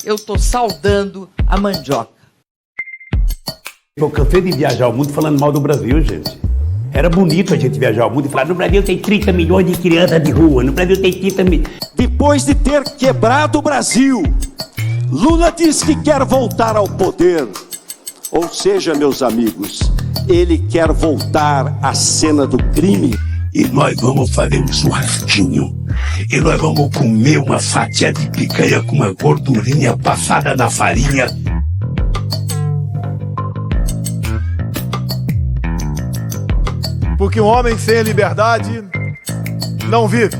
eu estou saudando a mandioca. Eu cansei de viajar o mundo falando mal do Brasil, gente. Era bonito a gente viajar o mundo e falar: no Brasil tem 30 milhões de crianças de rua, no Brasil tem 30 milhões. Depois de ter quebrado o Brasil, Lula diz que quer voltar ao poder. Ou seja, meus amigos, ele quer voltar à cena do crime. E nós vamos fazer um churrasquinho. E nós vamos comer uma fatia de picanha com uma gordurinha passada na farinha. Porque um homem sem liberdade não vive.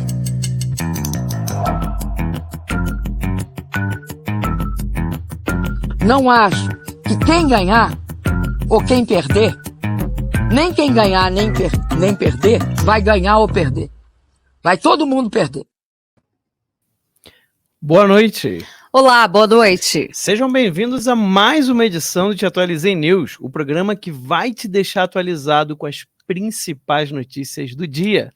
Não acho que quem ganhar ou quem perder, nem quem ganhar nem perder, vai ganhar ou perder. Vai todo mundo perder. Boa noite. Olá, boa noite. Sejam bem-vindos a mais uma edição do Te Atualizei News, o programa que vai te deixar atualizado com as principais notícias do dia.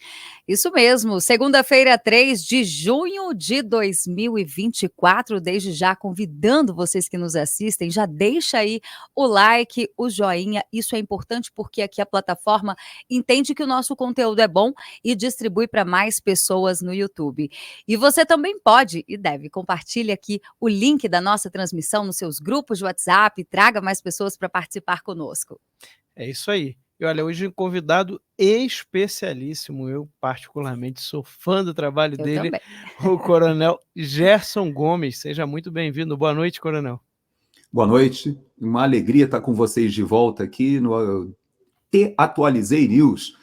Isso mesmo, segunda-feira, 3 de junho de 2024, desde já convidando vocês que nos assistem, já deixa aí o like, o joinha, isso é importante porque aqui a plataforma entende que o nosso conteúdo é bom e distribui para mais pessoas no YouTube. E você também pode e deve compartilhar aqui o link da nossa transmissão nos seus grupos de WhatsApp, traga mais pessoas para participar conosco. É isso aí. E olha, hoje um convidado especialíssimo, eu particularmente sou fã do trabalho dele, também. O Coronel Gerson Gomes. Seja muito bem-vindo. Boa noite, Coronel. Boa noite, uma alegria estar com vocês de volta aqui no Te Atualizei News,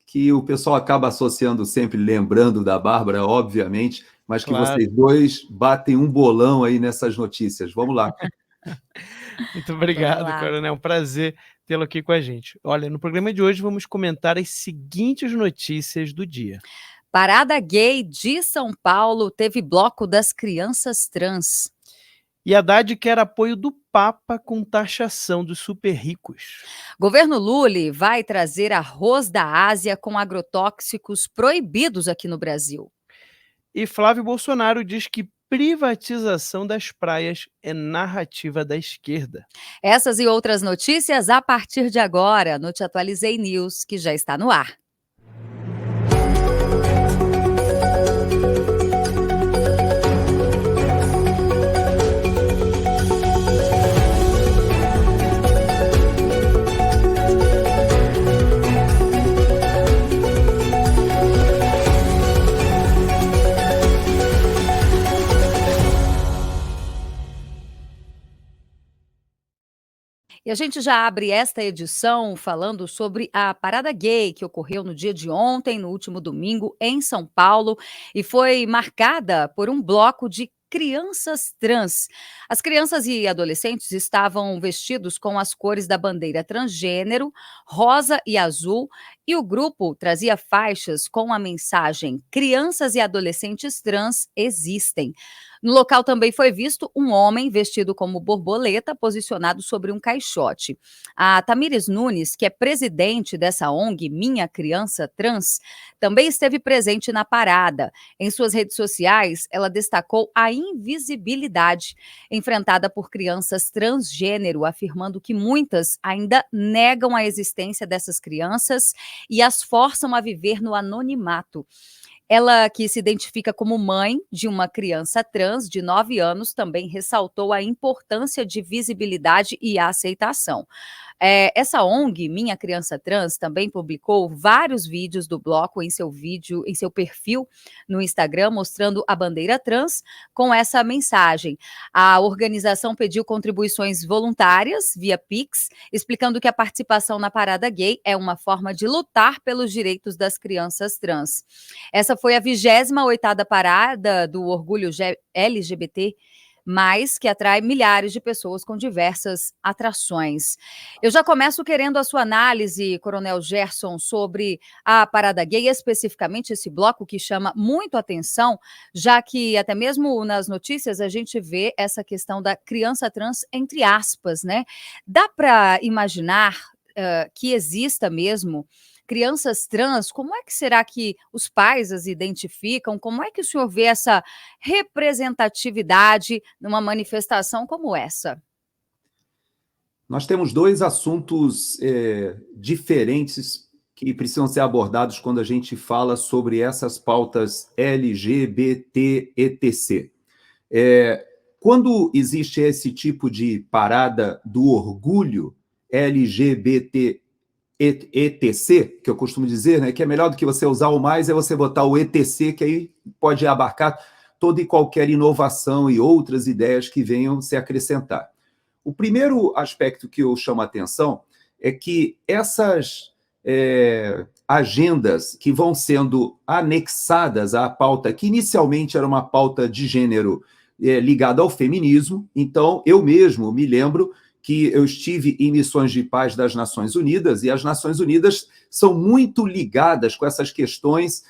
que o pessoal acaba associando sempre, lembrando da Bárbara, obviamente, mas que Claro. Vocês dois batem um bolão aí nessas notícias. Vamos lá. Muito obrigado, Coronel. É um prazer tê-lo aqui com a gente. Olha, no programa de hoje vamos comentar as seguintes notícias do dia. Parada gay de São Paulo teve bloco das crianças trans. E Haddad quer apoio do Papa com taxação dos super ricos. Governo Lula vai trazer arroz da Ásia com agrotóxicos proibidos aqui no Brasil. E Flávio Bolsonaro diz que privatização das praias é narrativa da esquerda. Essas e outras notícias a partir de agora no Te Atualizei News, que já está no ar. E a gente já abre esta edição falando sobre a parada gay que ocorreu no dia de ontem, no último domingo, em São Paulo, e foi marcada por um bloco de crianças trans. As crianças e adolescentes estavam vestidos com as cores da bandeira transgênero, rosa e azul, e o grupo trazia faixas com a mensagem "Crianças e adolescentes trans existem". No local também foi visto um homem vestido como borboleta, posicionado sobre um caixote. A Tamires Nunes, que é presidente dessa ONG Minha Criança Trans, também esteve presente na parada. Em suas redes sociais, ela destacou a invisibilidade enfrentada por crianças transgênero, afirmando que muitas ainda negam a existência dessas crianças e as forçam a viver no anonimato. Ela, que se identifica como mãe de uma criança trans de 9 anos, também ressaltou a importância de visibilidade e aceitação. Essa ONG, Minha Criança Trans, também publicou vários vídeos do bloco em seu perfil no Instagram, mostrando a bandeira trans com essa mensagem. A organização pediu contribuições voluntárias via Pix, explicando que a participação na parada gay é uma forma de lutar pelos direitos das crianças trans. Essa foi a 28ª parada do Orgulho LGBT+, que atrai milhares de pessoas com diversas atrações. Eu já começo querendo a sua análise, Coronel Gerson, sobre a parada gay, especificamente esse bloco que chama muito atenção, já que até mesmo nas notícias a gente vê essa questão da criança trans entre aspas, né? Dá para imaginar que exista mesmo crianças trans, como é que será que os pais as identificam? Como é que o senhor vê essa representatividade numa manifestação como essa? Nós temos dois assuntos diferentes que precisam ser abordados quando a gente fala sobre essas pautas LGBT, etc. Quando existe esse tipo de parada do orgulho LGBT, ETC, que eu costumo dizer, né, que é melhor do que você usar o mais, é você botar o ETC, que aí pode abarcar toda e qualquer inovação e outras ideias que venham se acrescentar. O primeiro aspecto que eu chamo a atenção é que essas agendas que vão sendo anexadas à pauta, que inicialmente era uma pauta de gênero ligada ao feminismo, então eu mesmo me lembro que eu estive em missões de paz das Nações Unidas, e as Nações Unidas são muito ligadas com essas questões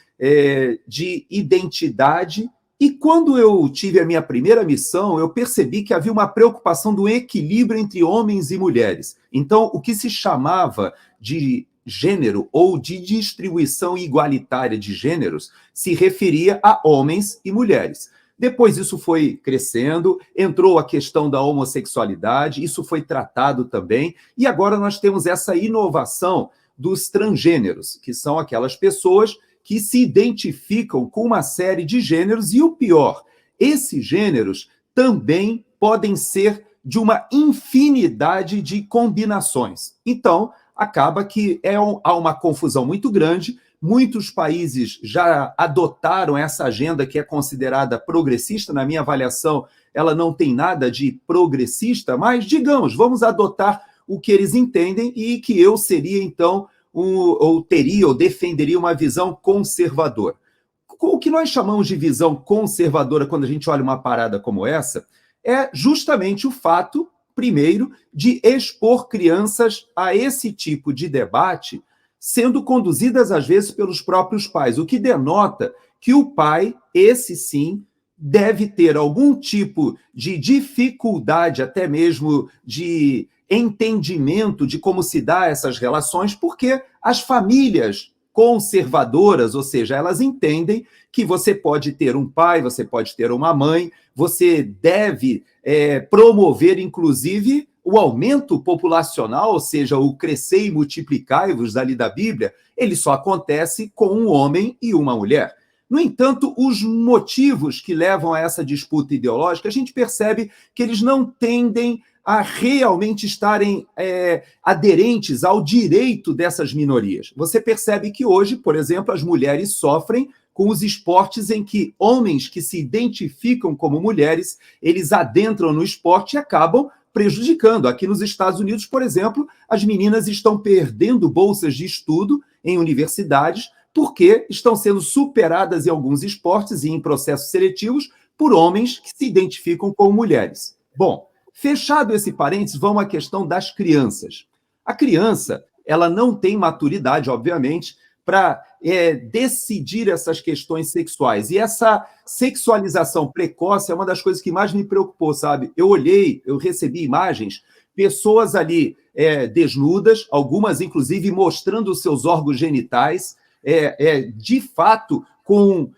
de identidade. E quando eu tive a minha primeira missão, eu percebi que havia uma preocupação do equilíbrio entre homens e mulheres. Então, o que se chamava de gênero ou de distribuição igualitária de gêneros se referia a homens e mulheres. Depois isso foi crescendo, entrou a questão da homossexualidade, isso foi tratado também, e agora nós temos essa inovação dos transgêneros, que são aquelas pessoas que se identificam com uma série de gêneros, e o pior, esses gêneros também podem ser de uma infinidade de combinações. Então, acaba que há uma confusão muito grande. Muitos países já adotaram essa agenda que é considerada progressista. Na minha avaliação, ela não tem nada de progressista, mas, digamos, vamos adotar o que eles entendem e que eu seria, então, ou defenderia uma visão conservadora. O que nós chamamos de visão conservadora quando a gente olha uma parada como essa é justamente o fato, primeiro, de expor crianças a esse tipo de debate, sendo conduzidas, às vezes, pelos próprios pais, o que denota que o pai, esse sim, deve ter algum tipo de dificuldade, até mesmo de entendimento de como se dá essas relações, porque as famílias conservadoras, ou seja, elas entendem que você pode ter um pai, você pode ter uma mãe, você deve promover, inclusive, o aumento populacional, ou seja, o crescer e multiplicai-vos dali da Bíblia, ele só acontece com um homem e uma mulher. No entanto, os motivos que levam a essa disputa ideológica, a gente percebe que eles não tendem a realmente estarem aderentes ao direito dessas minorias. Você percebe que hoje, por exemplo, as mulheres sofrem com os esportes em que homens que se identificam como mulheres, eles adentram no esporte e acabam prejudicando. Aqui nos Estados Unidos, por exemplo, as meninas estão perdendo bolsas de estudo em universidades porque estão sendo superadas em alguns esportes e em processos seletivos por homens que se identificam como mulheres. Bom, fechado esse parênteses, vamos à questão das crianças. A criança, ela não tem maturidade, obviamente, para decidir essas questões sexuais. E essa sexualização precoce é uma das coisas que mais me preocupou, sabe? Eu recebi imagens, pessoas ali desnudas, algumas, inclusive, mostrando os seus órgãos genitais, de fato, com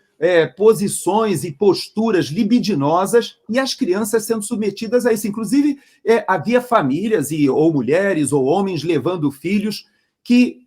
posições e posturas libidinosas, e as crianças sendo submetidas a isso. Inclusive, havia famílias, ou mulheres, ou homens levando filhos, que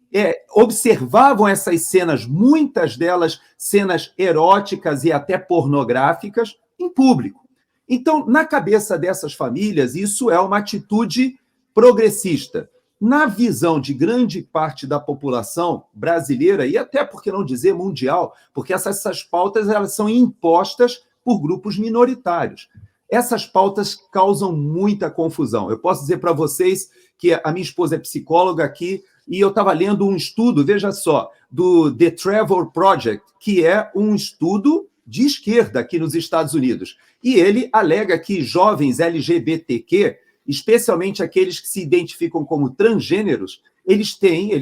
observavam essas cenas, muitas delas cenas eróticas e até pornográficas, em público. Então, na cabeça dessas famílias, isso é uma atitude progressista. Na visão de grande parte da população brasileira, e até, por que não dizer, mundial, porque essas pautas elas são impostas por grupos minoritários. Essas pautas causam muita confusão. Eu posso dizer para vocês que a minha esposa é psicóloga aqui, e eu estava lendo um estudo, veja só, do The Trevor Project, que é um estudo de esquerda aqui nos Estados Unidos. E ele alega que jovens LGBTQ, especialmente aqueles que se identificam como transgêneros, eles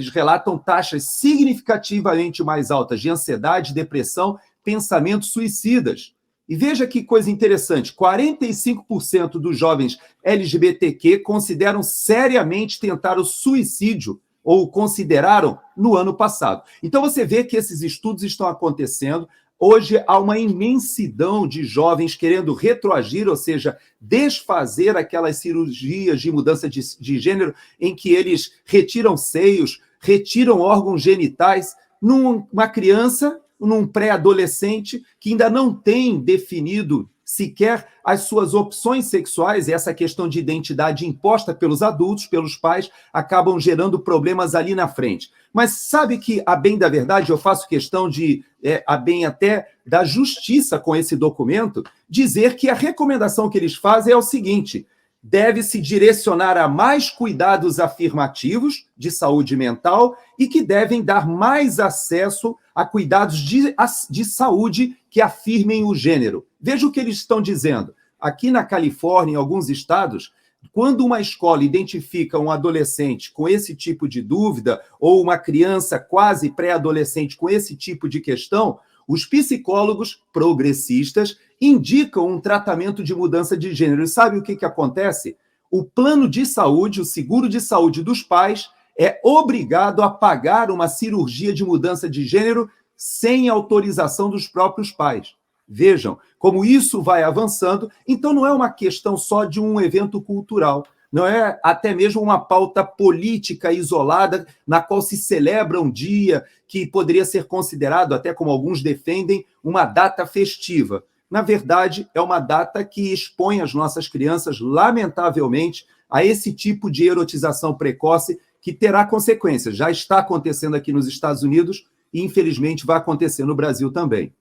relatam taxas significativamente mais altas de ansiedade, depressão, pensamentos suicidas. E veja que coisa interessante, 45% dos jovens LGBTQ consideram seriamente tentar o suicídio ou consideraram no ano passado. Então você vê que esses estudos estão acontecendo. Hoje há uma imensidão de jovens querendo retroagir, ou seja, desfazer aquelas cirurgias de mudança de gênero em que eles retiram seios, retiram órgãos genitais numa criança, num pré-adolescente que ainda não tem definido sequer as suas opções sexuais, e essa questão de identidade imposta pelos adultos, pelos pais, acabam gerando problemas ali na frente. Mas sabe que, a bem da verdade, eu faço questão de, a bem até da justiça com esse documento, dizer que a recomendação que eles fazem é o seguinte: deve-se direcionar a mais cuidados afirmativos de saúde mental e que devem dar mais acesso a cuidados de saúde que afirmem o gênero. Veja o que eles estão dizendo. Aqui na Califórnia, em alguns estados, quando uma escola identifica um adolescente com esse tipo de dúvida, ou uma criança quase pré-adolescente com esse tipo de questão, os psicólogos progressistas indicam um tratamento de mudança de gênero. E sabe o que acontece? O plano de saúde, o seguro de saúde dos pais, é obrigado a pagar uma cirurgia de mudança de gênero sem autorização dos próprios pais. Vejam como isso vai avançando. Então não é uma questão só de um evento cultural, não é até mesmo uma pauta política isolada na qual se celebra um dia que poderia ser considerado, até como alguns defendem, uma data festiva. Na verdade, é uma data que expõe as nossas crianças, lamentavelmente, a esse tipo de erotização precoce que terá consequências. Já está acontecendo aqui nos Estados Unidos e, infelizmente, vai acontecer no Brasil também.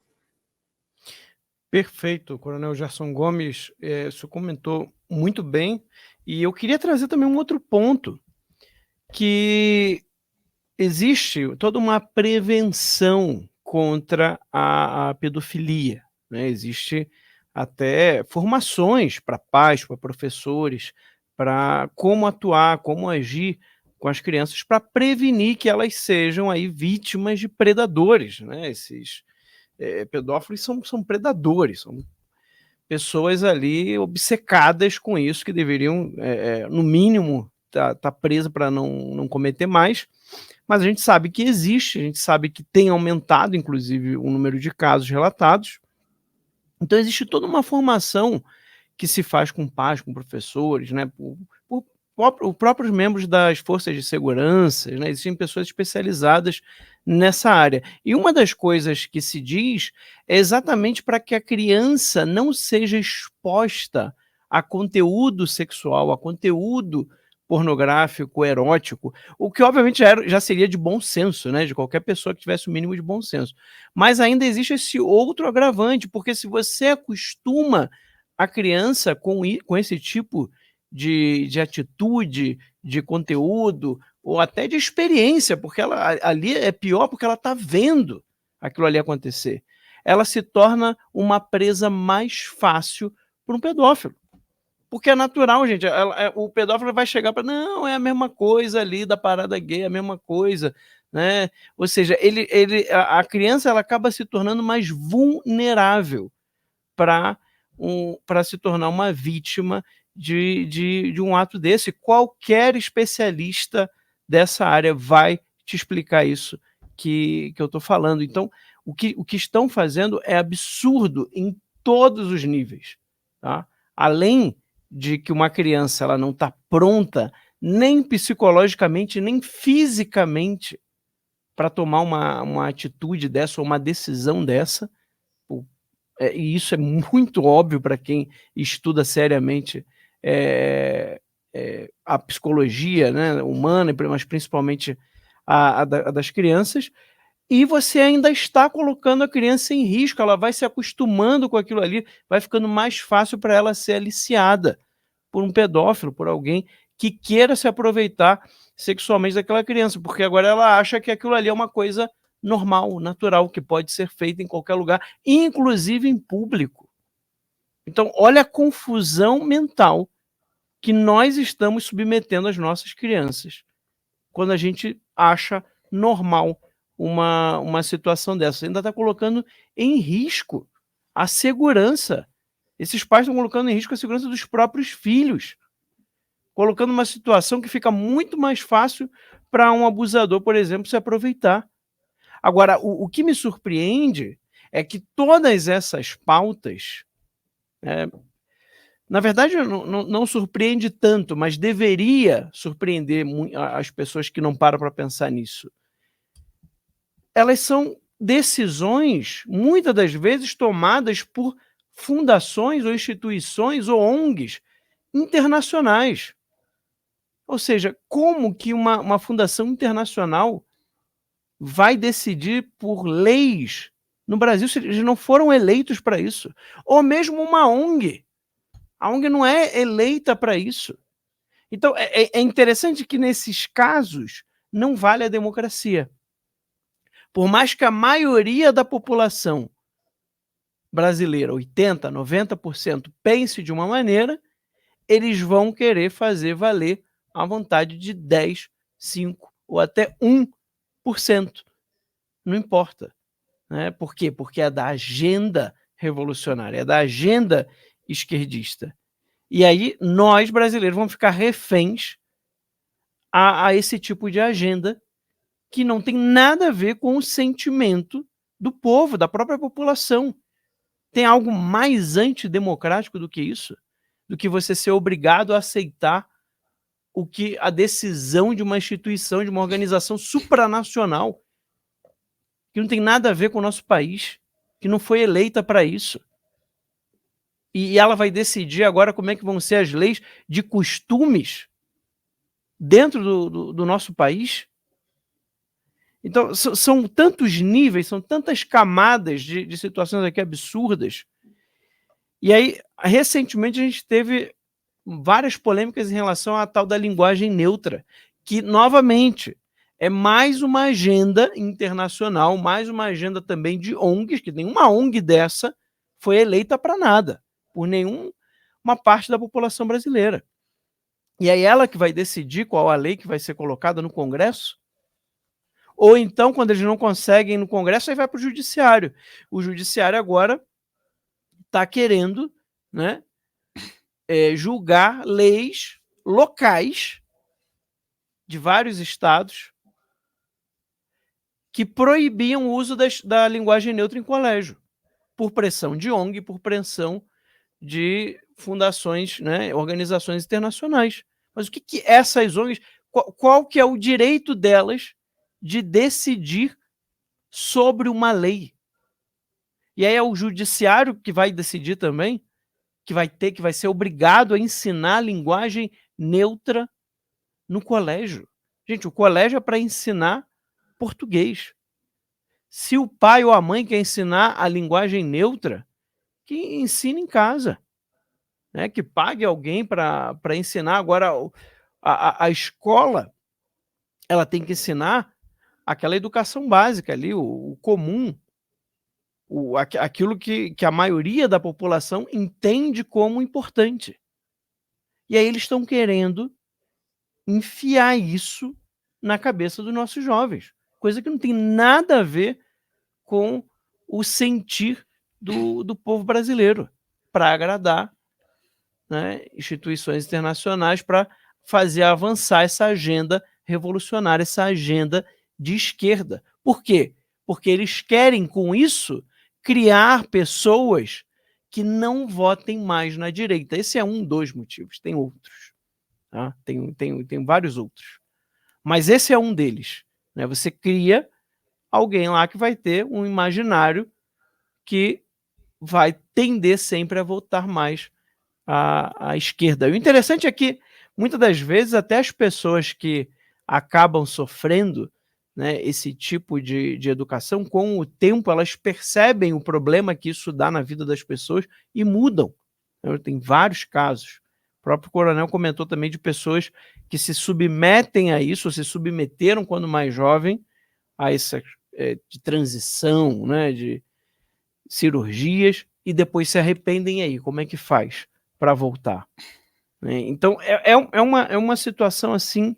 Perfeito, Coronel Gerson Gomes, o senhor comentou muito bem, e eu queria trazer também um outro ponto, que existe toda uma prevenção contra a pedofilia, né? Existe até formações para pais, para professores, para como atuar, como agir com as crianças para prevenir que elas sejam aí vítimas de predadores, né? Esses pedófilos são predadores, são pessoas ali obcecadas com isso, que deveriam, no mínimo, tá presa para não cometer mais. Mas a gente sabe que existe, a gente sabe que tem aumentado, inclusive, o número de casos relatados. Então existe toda uma formação que se faz com pais, com professores, né, por próprios membros das forças de segurança, né, existem pessoas especializadas nessa área. E uma das coisas que se diz é exatamente para que a criança não seja exposta a conteúdo sexual, a conteúdo pornográfico, erótico, o que obviamente já seria de bom senso, né, de qualquer pessoa que tivesse o mínimo de bom senso. Mas ainda existe esse outro agravante, porque se você acostuma a criança com esse tipo de atitude, de conteúdo, ou até de experiência, porque ela ali é pior porque ela está vendo aquilo ali acontecer. Ela se torna uma presa mais fácil para um pedófilo. Porque é natural, gente. O pedófilo vai chegar para não, é a mesma coisa ali da parada gay, é a mesma coisa, né? Ou seja, a criança ela acaba se tornando mais vulnerável para se tornar uma vítima de um ato desse. Qualquer especialista dessa área vai te explicar isso que eu estou falando. Então, o que estão fazendo é absurdo em todos os níveis, tá? Além de que uma criança ela não está pronta nem psicologicamente, nem fisicamente para tomar uma atitude dessa ou uma decisão dessa, e isso é muito óbvio para quem estuda seriamente a psicologia, né, humana, mas principalmente a das crianças, e você ainda está colocando a criança em risco, ela vai se acostumando com aquilo ali, vai ficando mais fácil para ela ser aliciada por um pedófilo, por alguém que queira se aproveitar sexualmente daquela criança, porque agora ela acha que aquilo ali é uma coisa normal, natural, que pode ser feita em qualquer lugar, inclusive em público. Então, olha a confusão mental que nós estamos submetendo às nossas crianças quando a gente acha normal uma situação dessa. Ainda está colocando em risco a segurança. Esses pais estão colocando em risco a segurança dos próprios filhos. colocando uma situação que fica muito mais fácil para um abusador, por exemplo, se aproveitar. Agora, o que me surpreende é que todas essas pautas, na verdade, não surpreende tanto, mas deveria surpreender as pessoas que não param para pensar nisso. Elas são decisões, muitas das vezes, tomadas por fundações ou instituições ou ONGs internacionais. Ou seja, como que uma fundação internacional vai decidir por leis no Brasil se eles não foram eleitos para isso? Ou mesmo uma ONG. A ONG não é eleita para isso. Então, é interessante que nesses casos não vale a democracia. Por mais que a maioria da população brasileira, 80%, 90%, pense de uma maneira, eles vão querer fazer valer a vontade de 10%, 5% ou até 1%. Não importa. Né? Por quê? Porque é da agenda revolucionária, é da agenda esquerdista. E aí nós, brasileiros, vamos ficar reféns a esse tipo de agenda que não tem nada a ver com o sentimento do povo, da própria população. Tem algo mais antidemocrático do que isso? Do que você ser obrigado a aceitar o que a decisão de uma instituição, de uma organização supranacional, que não tem nada a ver com o nosso país, que não foi eleita para isso. E ela vai decidir agora como é que vão ser as leis de costumes dentro do nosso país. Então, são tantos níveis, são tantas camadas de situações aqui absurdas. E aí, recentemente, a gente teve várias polêmicas em relação à tal da linguagem neutra, que, novamente, é mais uma agenda internacional, mais uma agenda também de ONGs, que nenhuma ONG dessa foi eleita para nada, por nenhuma parte da população brasileira. E aí ela que vai decidir qual a lei que vai ser colocada no Congresso? Ou então, quando eles não conseguem no Congresso, aí vai para o Judiciário. O Judiciário agora está querendo, né, julgar leis locais de vários estados que proibiam o uso da linguagem neutra em colégio, por pressão de ONG, por pressão de fundações, né, organizações internacionais. Mas o que essas ONGs, qual que é o direito delas de decidir sobre uma lei? E aí é o judiciário que vai decidir também, que vai ser obrigado a ensinar a linguagem neutra no colégio. Gente, o colégio é para ensinar português. Se o pai ou a mãe quer ensinar a linguagem neutra, que ensine em casa, né? Que pague alguém para ensinar. Agora, a escola, ela tem que ensinar aquela educação básica ali, o comum, aquilo que a maioria da população entende como importante. E aí eles estão querendo enfiar isso na cabeça dos nossos jovens, coisa que não tem nada a ver com o sentir do povo brasileiro, para agradar, né, instituições internacionais, para fazer avançar essa agenda revolucionária, essa agenda de esquerda. Por quê? Porque eles querem, com isso, criar pessoas que não votem mais na direita. Esse é um dos motivos, tem outros. Tá? Tem vários outros. Mas esse é um deles. Né? Você cria alguém lá que vai ter um imaginário que vai tender sempre a votar mais à esquerda. E o interessante é que, muitas das vezes, até as pessoas que acabam sofrendo, né, esse tipo de educação, com o tempo elas percebem o problema que isso dá na vida das pessoas e mudam. Tem vários casos. O próprio Coronel comentou também de pessoas que se submetem a isso, ou se submeteram quando mais jovem a essa de transição, né, de cirurgias, e depois se arrependem. Aí como é que faz para voltar? Então é uma situação assim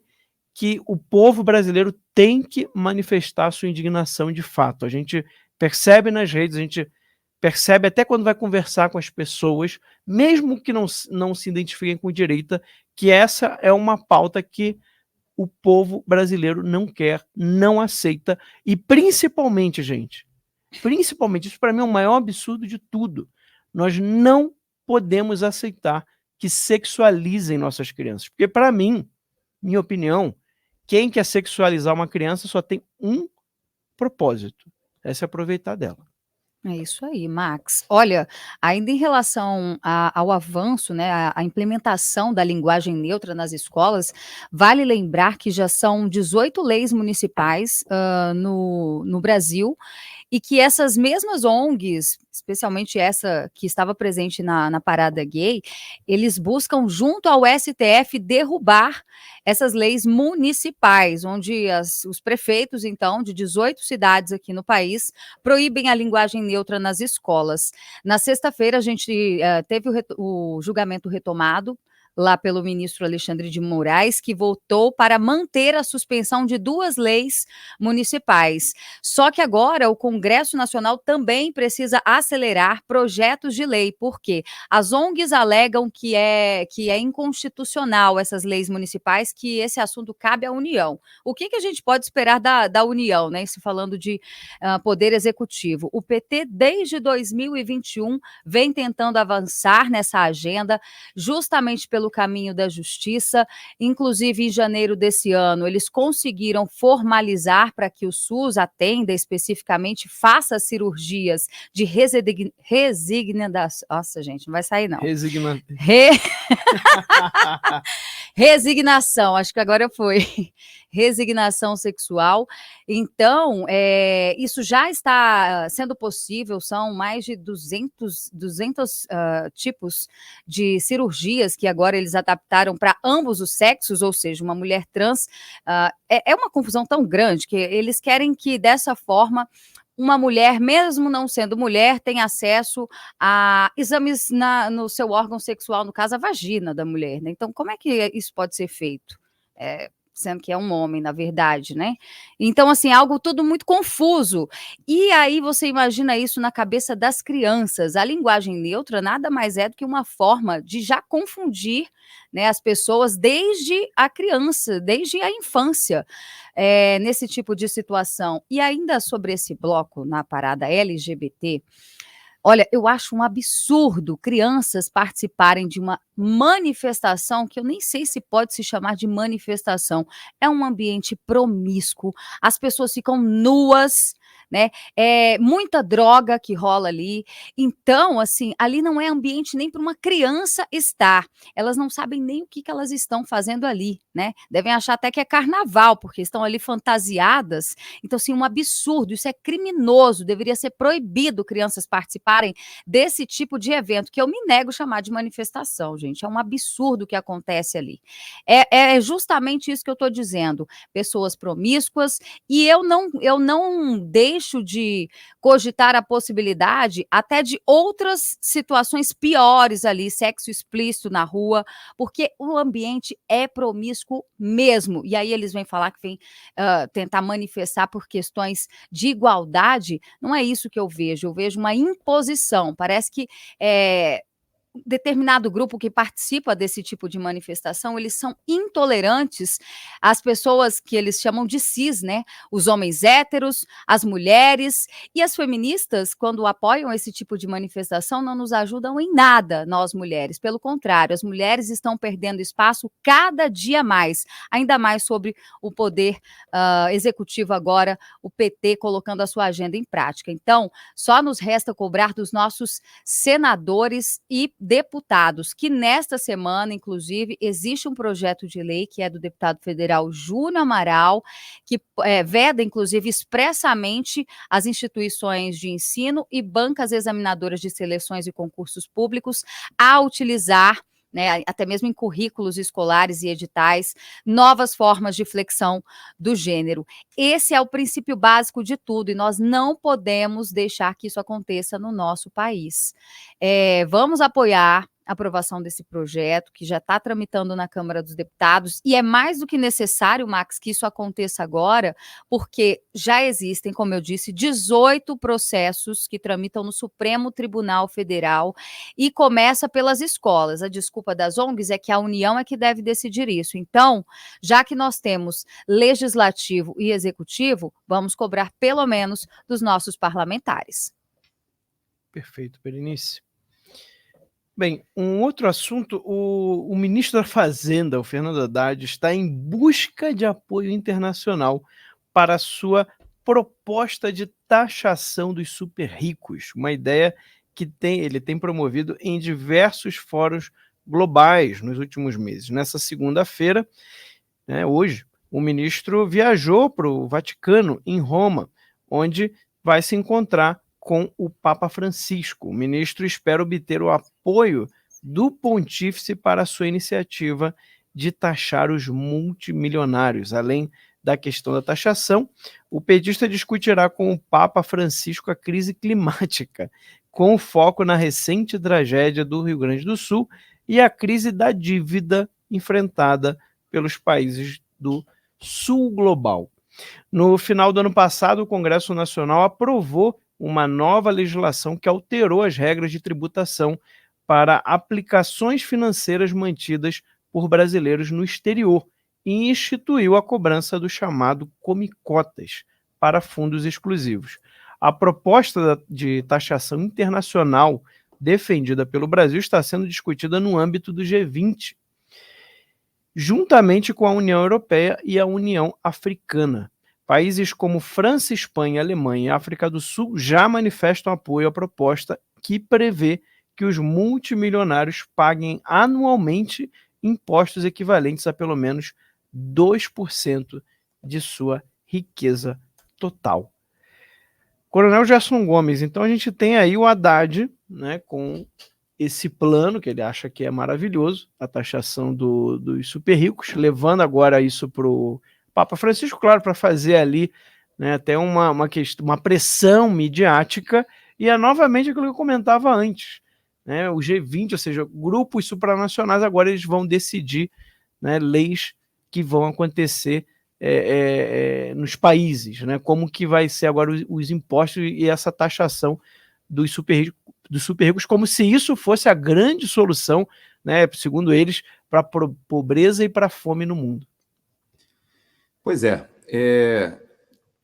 que o povo brasileiro tem que manifestar sua indignação de fato. A gente percebe nas redes, a gente percebe até quando vai conversar com as pessoas, mesmo que não se identifiquem com direita, que essa é uma pauta que o povo brasileiro não quer, não aceita, e principalmente, gente, principalmente, isso para mim é o maior absurdo de tudo, nós não podemos aceitar que sexualizem nossas crianças, porque para mim, minha opinião, quem quer sexualizar uma criança só tem um propósito, é se aproveitar dela. É isso aí, Max. Olha, ainda em relação ao avanço, né, a implementação da linguagem neutra nas escolas, vale lembrar que já são 18 leis municipais no Brasil, e que essas mesmas ONGs, especialmente essa que estava presente na Parada Gay, eles buscam, junto ao STF, derrubar essas leis municipais, onde os prefeitos, então, de 18 cidades aqui no país, proíbem a linguagem neutra nas escolas. Na sexta-feira, a gente teve o julgamento retomado lá pelo ministro Alexandre de Moraes, que votou para manter a suspensão de 2 leis municipais. Só que agora o Congresso Nacional também precisa acelerar projetos de lei, porque as ONGs alegam que é inconstitucional essas leis municipais, que esse assunto cabe à União. O que a gente pode esperar da União, né? Se falando de poder executivo. O PT, desde 2021, vem tentando avançar nessa agenda, justamente pelo caminho da justiça. Inclusive, em janeiro desse ano, eles conseguiram formalizar para que o SUS atenda, especificamente, faça cirurgias de resignação. Nossa, gente, não vai sair, não. Resignação, acho que agora foi. Resignação sexual. Então, isso já está sendo possível, são mais de 200 tipos de cirurgias que agora eles adaptaram para ambos os sexos, ou seja, uma mulher trans. É uma confusão tão grande que eles querem que, dessa forma, uma mulher, mesmo não sendo mulher, tem acesso a exames no seu órgão sexual, no caso, a vagina da mulher, né? Então, como é que isso pode ser feito? Sendo que é um homem, na verdade, né? Então, assim, algo tudo muito confuso. E aí você imagina isso na cabeça das crianças. A linguagem neutra nada mais é do que uma forma de já confundir, né, as pessoas desde a criança, desde a infância, nesse tipo de situação. E ainda sobre esse bloco na parada LGBT, olha, eu acho um absurdo crianças participarem de uma manifestação que eu nem sei se pode se chamar de manifestação. É um ambiente promíscuo, as pessoas ficam nuas, né? É muita droga que rola ali. Então, assim, ali não é ambiente nem para uma criança estar. Elas não sabem nem o que elas estão fazendo ali, né? Devem achar até que é carnaval, porque estão ali fantasiadas. Então, assim, um absurdo, isso é criminoso, deveria ser proibido crianças participarem desse tipo de evento, que eu me nego a chamar de manifestação, gente. É um absurdo o que acontece ali. É justamente isso que eu estou dizendo. Pessoas promíscuas, e eu não deixo de cogitar a possibilidade até de outras situações piores ali, sexo explícito na rua, porque o ambiente é promíscuo mesmo. E aí eles vêm falar que vem tentar manifestar por questões de igualdade. Não é isso que eu vejo uma imposição. Parece que determinado grupo que participa desse tipo de manifestação, eles são intolerantes às pessoas que eles chamam de cis, né? Os homens héteros, as mulheres e as feministas, quando apoiam esse tipo de manifestação, não nos ajudam em nada, nós mulheres. Pelo contrário, as mulheres estão perdendo espaço cada dia mais, ainda mais sobre o poder executivo agora, o PT colocando a sua agenda em prática. Então, só nos resta cobrar dos nossos senadores e deputados, que nesta semana, inclusive, existe um projeto de lei que é do deputado federal Júnior Amaral, que veda, inclusive, expressamente as instituições de ensino e bancas examinadoras de seleções e concursos públicos a utilizar, né, até mesmo em currículos escolares e editais, novas formas de flexão do gênero. Esse é o princípio básico de tudo e nós não podemos deixar que isso aconteça no nosso país. Vamos apoiar aprovação desse projeto, que já está tramitando na Câmara dos Deputados, e é mais do que necessário, Max, que isso aconteça agora, porque já existem, como eu disse, 18 processos que tramitam no Supremo Tribunal Federal e começa pelas escolas. A desculpa das ONGs é que a União é que deve decidir isso. Então, já que nós temos legislativo e executivo, vamos cobrar pelo menos dos nossos parlamentares. Perfeito, Berenice. Bem, um outro assunto, o ministro da Fazenda, o Fernando Haddad, está em busca de apoio internacional para a sua proposta de taxação dos super ricos, uma ideia que ele tem promovido em diversos fóruns globais nos últimos meses. Nessa segunda-feira, hoje, o ministro viajou para o Vaticano, em Roma, onde vai se encontrar com o Papa Francisco. O ministro espera obter o apoio do pontífice para a sua iniciativa de taxar os multimilionários. Além da questão da taxação, o petista discutirá com o Papa Francisco a crise climática, com foco na recente tragédia do Rio Grande do Sul e a crise da dívida enfrentada pelos países do Sul global. No final do ano passado, o Congresso Nacional aprovou uma nova legislação que alterou as regras de tributação para aplicações financeiras mantidas por brasileiros no exterior e instituiu a cobrança do chamado Come-Cotas para fundos exclusivos. A proposta de taxação internacional defendida pelo Brasil está sendo discutida no âmbito do G20, juntamente com a União Europeia e a União Africana. Países como França, Espanha, Alemanha e África do Sul já manifestam apoio à proposta que prevê que os multimilionários paguem anualmente impostos equivalentes a pelo menos 2% de sua riqueza total. Coronel Gerson Gomes, então a gente tem aí o Haddad, com esse plano que ele acha que é maravilhoso, a taxação dos super ricos, levando agora isso para o Papa Francisco, claro, para fazer ali até uma pressão midiática, e é novamente aquilo que eu comentava antes. O G20, ou seja, grupos supranacionais, agora eles vão decidir leis que vão acontecer nos países, como que vai ser agora os impostos e essa taxação dos super ricos, como se isso fosse a grande solução, segundo eles, para a pobreza e para a fome no mundo. Pois é,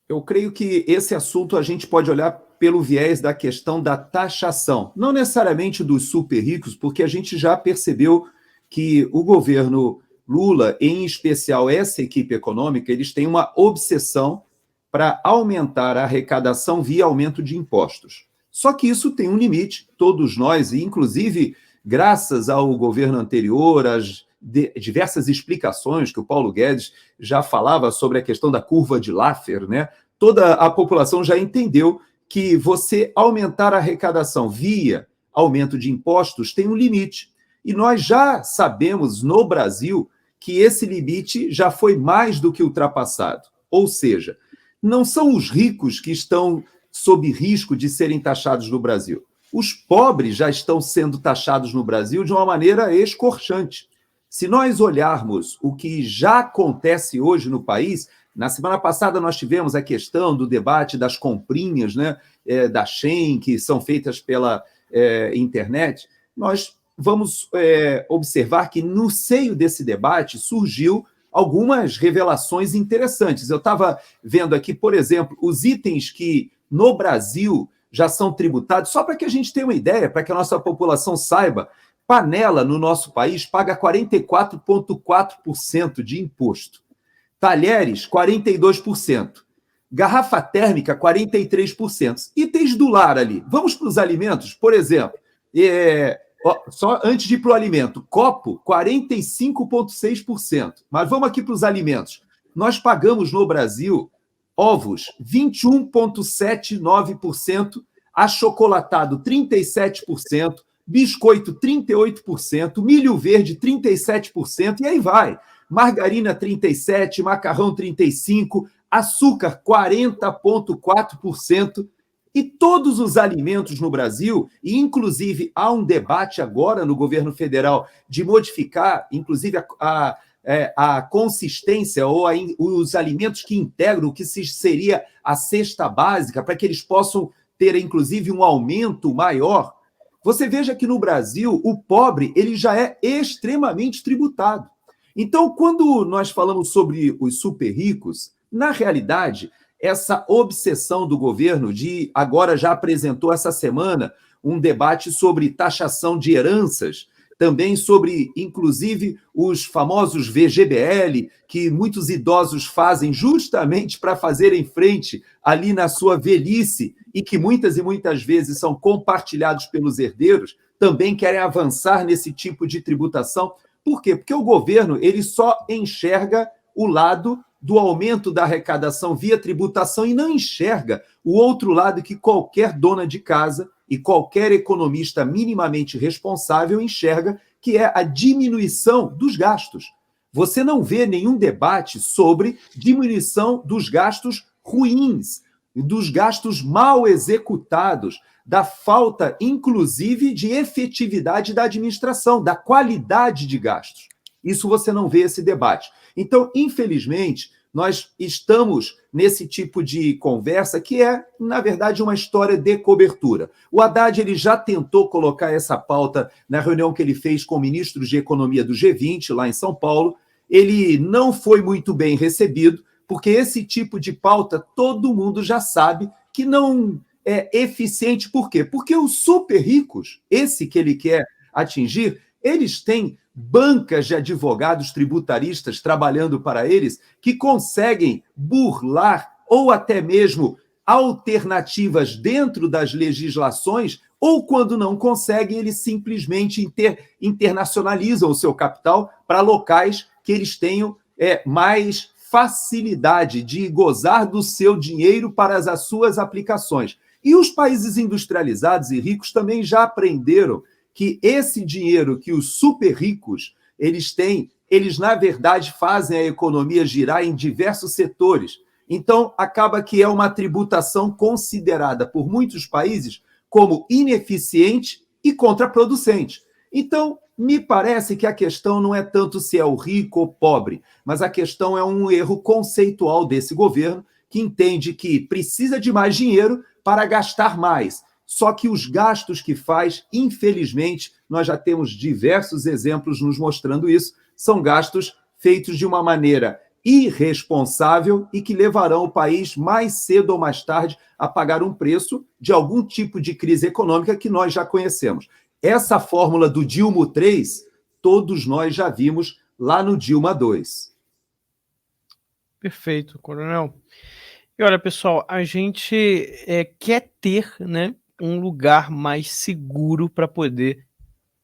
eu creio que esse assunto a gente pode olhar pelo viés da questão da taxação, não necessariamente dos super ricos, porque a gente já percebeu que o governo Lula, em especial essa equipe econômica, eles têm uma obsessão para aumentar a arrecadação via aumento de impostos. Só que isso tem um limite, todos nós, e inclusive graças ao governo anterior, às diversas explicações que o Paulo Guedes já falava sobre a questão da curva de Laffer, toda a população já entendeu que você aumentar a arrecadação via aumento de impostos tem um limite. E nós já sabemos no Brasil que esse limite já foi mais do que ultrapassado. Ou seja, não são os ricos que estão sob risco de serem taxados no Brasil. Os pobres já estão sendo taxados no Brasil de uma maneira escorchante. Se nós olharmos o que já acontece hoje no país, na semana passada nós tivemos a questão do debate das comprinhas da Shein, que são feitas pela internet. Nós vamos observar que no seio desse debate surgiu algumas revelações interessantes. Eu estava vendo aqui, por exemplo, os itens que no Brasil já são tributados, só para que a gente tenha uma ideia, para que a nossa população saiba, panela no nosso país paga 44,4% de imposto. Talheres, 42%. Garrafa térmica, 43%. Itens do lar ali. Vamos para os alimentos, por exemplo. Só antes de ir para o alimento. Copo, 45,6%. Mas vamos aqui para os alimentos. Nós pagamos no Brasil ovos, 21,79%, achocolatado, 37%, biscoito, 38%, milho verde, 37%, e aí vai. Margarina, 37%, macarrão, 35%, açúcar, 40,4%, E todos os alimentos no Brasil, e inclusive há um debate agora no governo federal de modificar, inclusive, a consistência ou os alimentos que integram o que seria a cesta básica, para que eles possam ter, inclusive, um aumento maior. Você veja que no Brasil, o pobre ele já é extremamente tributado. Então, quando nós falamos sobre os super ricos, na realidade, essa obsessão do governo agora já apresentou essa semana um debate sobre taxação de heranças, também sobre, inclusive, os famosos VGBL, que muitos idosos fazem justamente para fazerem frente ali na sua velhice e que muitas e muitas vezes são compartilhados pelos herdeiros, também querem avançar nesse tipo de tributação. Por quê? Porque o governo ele só enxerga o lado do aumento da arrecadação via tributação e não enxerga o outro lado que qualquer dona de casa e qualquer economista minimamente responsável enxerga, que é a diminuição dos gastos. Você não vê nenhum debate sobre diminuição dos gastos ruins, dos gastos mal executados, da falta, inclusive, de efetividade da administração, da qualidade de gastos. Isso você não vê esse debate. Então, infelizmente, nós estamos nesse tipo de conversa que é, na verdade, uma história de cobertura. O Haddad ele já tentou colocar essa pauta na reunião que ele fez com ministros de economia do G20, lá em São Paulo. Ele não foi muito bem recebido, porque esse tipo de pauta todo mundo já sabe que não é eficiente. Por quê? Porque os super ricos, esse que ele quer atingir, eles têm bancas de advogados tributaristas trabalhando para eles que conseguem burlar ou até mesmo alternativas dentro das legislações, ou quando não conseguem, eles simplesmente internacionalizam o seu capital para locais que eles tenham mais facilidade de gozar do seu dinheiro para as suas aplicações. E os países industrializados e ricos também já aprenderam que esse dinheiro que os super ricos eles têm, eles, na verdade, fazem a economia girar em diversos setores. Então, acaba que é uma tributação considerada por muitos países como ineficiente e contraproducente. Então, me parece que a questão não é tanto se é o rico ou pobre, mas a questão é um erro conceitual desse governo, que entende que precisa de mais dinheiro para gastar mais. Só que os gastos que faz, infelizmente, nós já temos diversos exemplos nos mostrando isso, são gastos feitos de uma maneira irresponsável e que levarão o país mais cedo ou mais tarde a pagar um preço de algum tipo de crise econômica que nós já conhecemos. Essa fórmula do Dilma 3, todos nós já vimos lá no Dilma 2. Perfeito, Coronel. E olha, pessoal, a gente quer ter, né, um lugar mais seguro para poder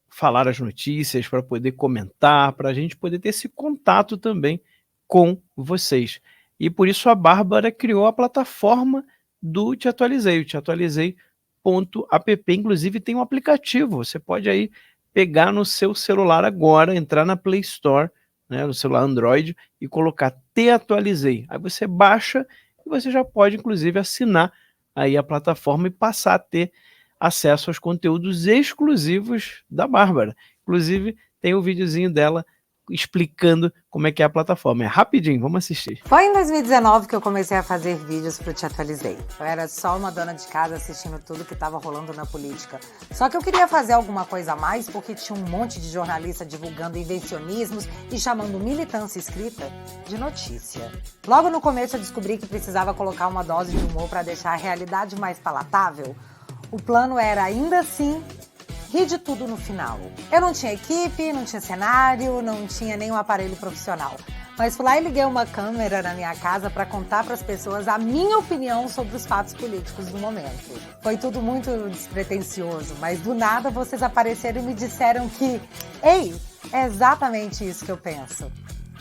falar as notícias, para poder comentar, para a gente poder ter esse contato também com vocês. E por isso a Bárbara criou a plataforma do Te Atualizei, o teatualizei.app. Inclusive tem um aplicativo, você pode aí pegar no seu celular agora, entrar na Play Store, né, no celular Android, e colocar Te Atualizei. Aí você baixa e você já pode, inclusive, assinar aí a plataforma e passar a ter acesso aos conteúdos exclusivos da Bárbara. Inclusive, tem um videozinho dela explicando como é que é a plataforma. É rapidinho, vamos assistir. Foi em 2019 que eu comecei a fazer vídeos pro Te Atualizei. Eu era só uma dona de casa assistindo tudo que estava rolando na política. Só que eu queria fazer alguma coisa a mais porque tinha um monte de jornalista divulgando invencionismos e chamando militância escrita de notícia. Logo no começo eu descobri que precisava colocar uma dose de humor para deixar a realidade mais palatável. O plano era, ainda assim, rir de tudo no final. Eu não tinha equipe, não tinha cenário, não tinha nenhum aparelho profissional. Mas fui lá e liguei uma câmera na minha casa para contar para as pessoas a minha opinião sobre os fatos políticos do momento. Foi tudo muito despretensioso, mas do nada vocês apareceram e me disseram que, ei, é exatamente isso que eu penso.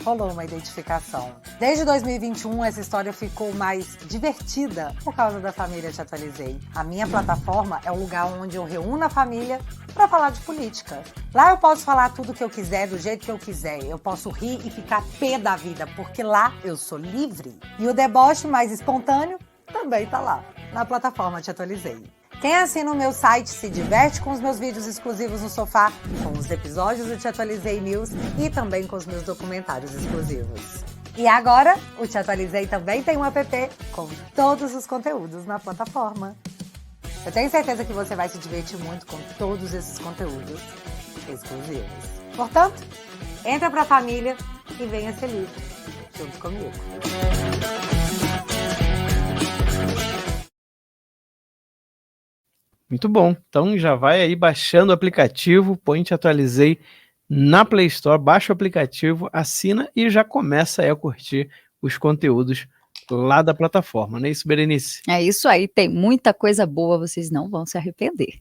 Rolou uma identificação. Desde 2021, essa história ficou mais divertida por causa da família Te Atualizei. A minha plataforma é o lugar onde eu reúno a família para falar de política. Lá eu posso falar tudo que eu quiser, do jeito que eu quiser. Eu posso rir e ficar pé da vida, porque lá eu sou livre. E o deboche mais espontâneo também tá lá. na plataforma Te Atualizei. Quem assina o meu site se diverte com os meus vídeos exclusivos no sofá, com os episódios do Te Atualizei News e também com os meus documentários exclusivos. E agora, o Te Atualizei também tem um app com todos os conteúdos na plataforma. Eu tenho certeza que você vai se divertir muito com todos esses conteúdos exclusivos. Portanto, entra pra família e venha ser livre junto comigo. Muito bom. Então já vai aí baixando o aplicativo, põe Te Atualizei na Play Store, baixa o aplicativo, assina e já começa aí a curtir os conteúdos lá da plataforma, não é isso, Berenice? É isso aí, tem muita coisa boa, vocês não vão se arrepender.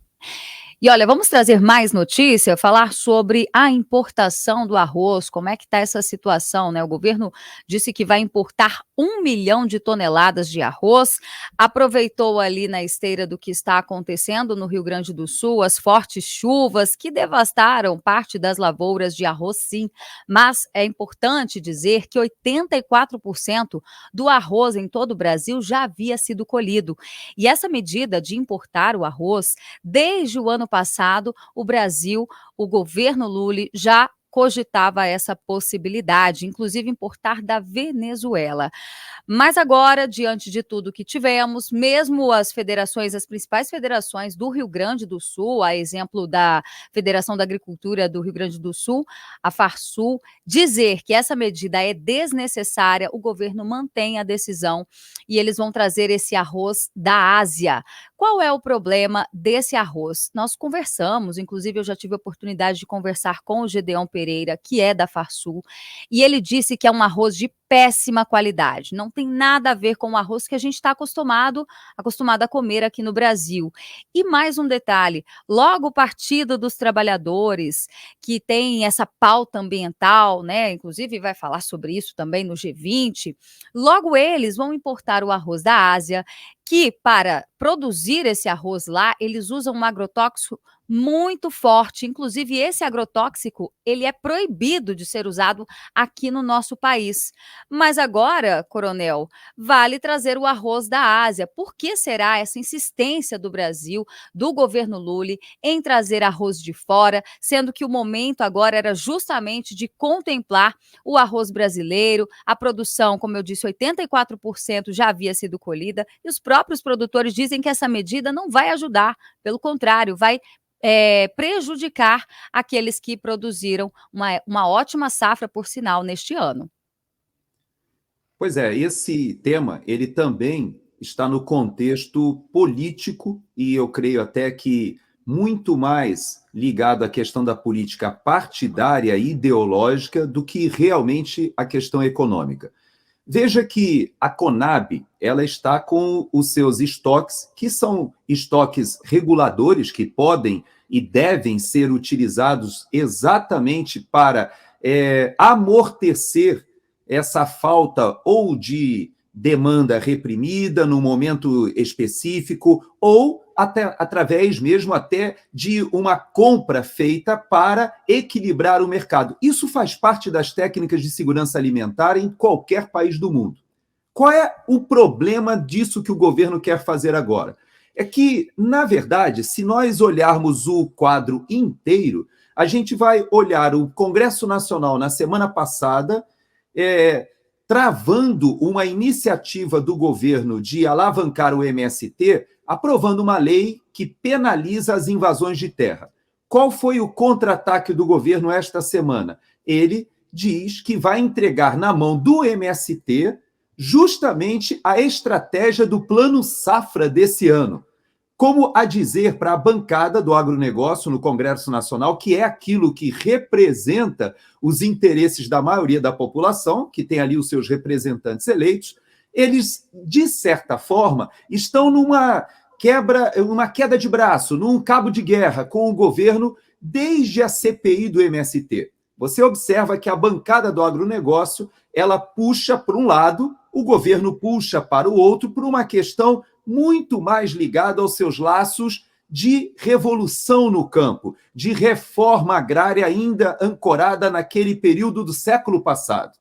E olha, vamos trazer mais notícia, falar sobre a importação do arroz, como é que está essa situação, né? O governo disse que vai importar 1 milhão de toneladas de arroz, aproveitou ali na esteira do que está acontecendo no Rio Grande do Sul, as fortes chuvas que devastaram parte das lavouras de arroz, sim, mas é importante dizer que 84% do arroz em todo o Brasil já havia sido colhido. E essa medida de importar o arroz, desde o ano passado, o Brasil, o governo Lula já cogitava essa possibilidade, inclusive importar da Venezuela. Mas agora, diante de tudo que tivemos, mesmo as federações, as principais federações do Rio Grande do Sul, a exemplo da Federação da Agricultura do Rio Grande do Sul, a Farsul, dizer que essa medida é desnecessária, o governo mantém a decisão e eles vão trazer esse arroz da Ásia. Qual é o problema desse arroz? Nós conversamos, inclusive eu já tive a oportunidade de conversar com o Gedeon Pereira, que é da Farsul, e ele disse que é um arroz de péssima qualidade, não tem nada a ver com o arroz que a gente está acostumado a comer aqui no Brasil. E mais um detalhe, logo o Partido dos Trabalhadores, que tem essa pauta ambiental, né, inclusive vai falar sobre isso também no G20, logo eles vão importar o arroz da Ásia, que para produzir esse arroz lá, eles usam um agrotóxico muito forte, inclusive esse agrotóxico, ele é proibido de ser usado aqui no nosso país. Mas agora, Coronel, vale trazer o arroz da Ásia. Por que será essa insistência do Brasil, do governo Lula, em trazer arroz de fora, sendo que o momento agora era justamente de contemplar o arroz brasileiro, a produção, como eu disse, 84% já havia sido colhida, e os próprios produtores dizem que essa medida não vai ajudar, pelo contrário, vai prejudicar aqueles que produziram uma ótima safra, por sinal, neste ano. Pois é, esse tema, ele também está no contexto político e eu creio até que muito mais ligado à questão da política partidária e ideológica do que realmente a questão econômica. Veja que a Conab, ela está com os seus estoques, que são estoques reguladores, que podem e devem ser utilizados exatamente para amortecer essa falta ou de demanda reprimida num momento específico, ou até, através mesmo até de uma compra feita para equilibrar o mercado. Isso faz parte das técnicas de segurança alimentar em qualquer país do mundo. Qual é o problema disso que o governo quer fazer agora? É que, na verdade, se nós olharmos o quadro inteiro, a gente vai olhar o Congresso Nacional na semana passada travando uma iniciativa do governo de alavancar o MST, aprovando uma lei que penaliza as invasões de terra. Qual foi o contra-ataque do governo esta semana? Ele diz que vai entregar na mão do MST justamente a estratégia do Plano Safra desse ano. Como a dizer para a bancada do agronegócio no Congresso Nacional, que é aquilo que representa os interesses da maioria da população, que tem ali os seus representantes eleitos, eles, de certa forma, estão numa queda de braço, num cabo de guerra com o governo desde a CPI do MST. Você observa que a bancada do agronegócio, ela puxa para um lado, o governo puxa para o outro por uma questão muito mais ligada aos seus laços de revolução no campo, de reforma agrária ainda ancorada naquele período do século passado.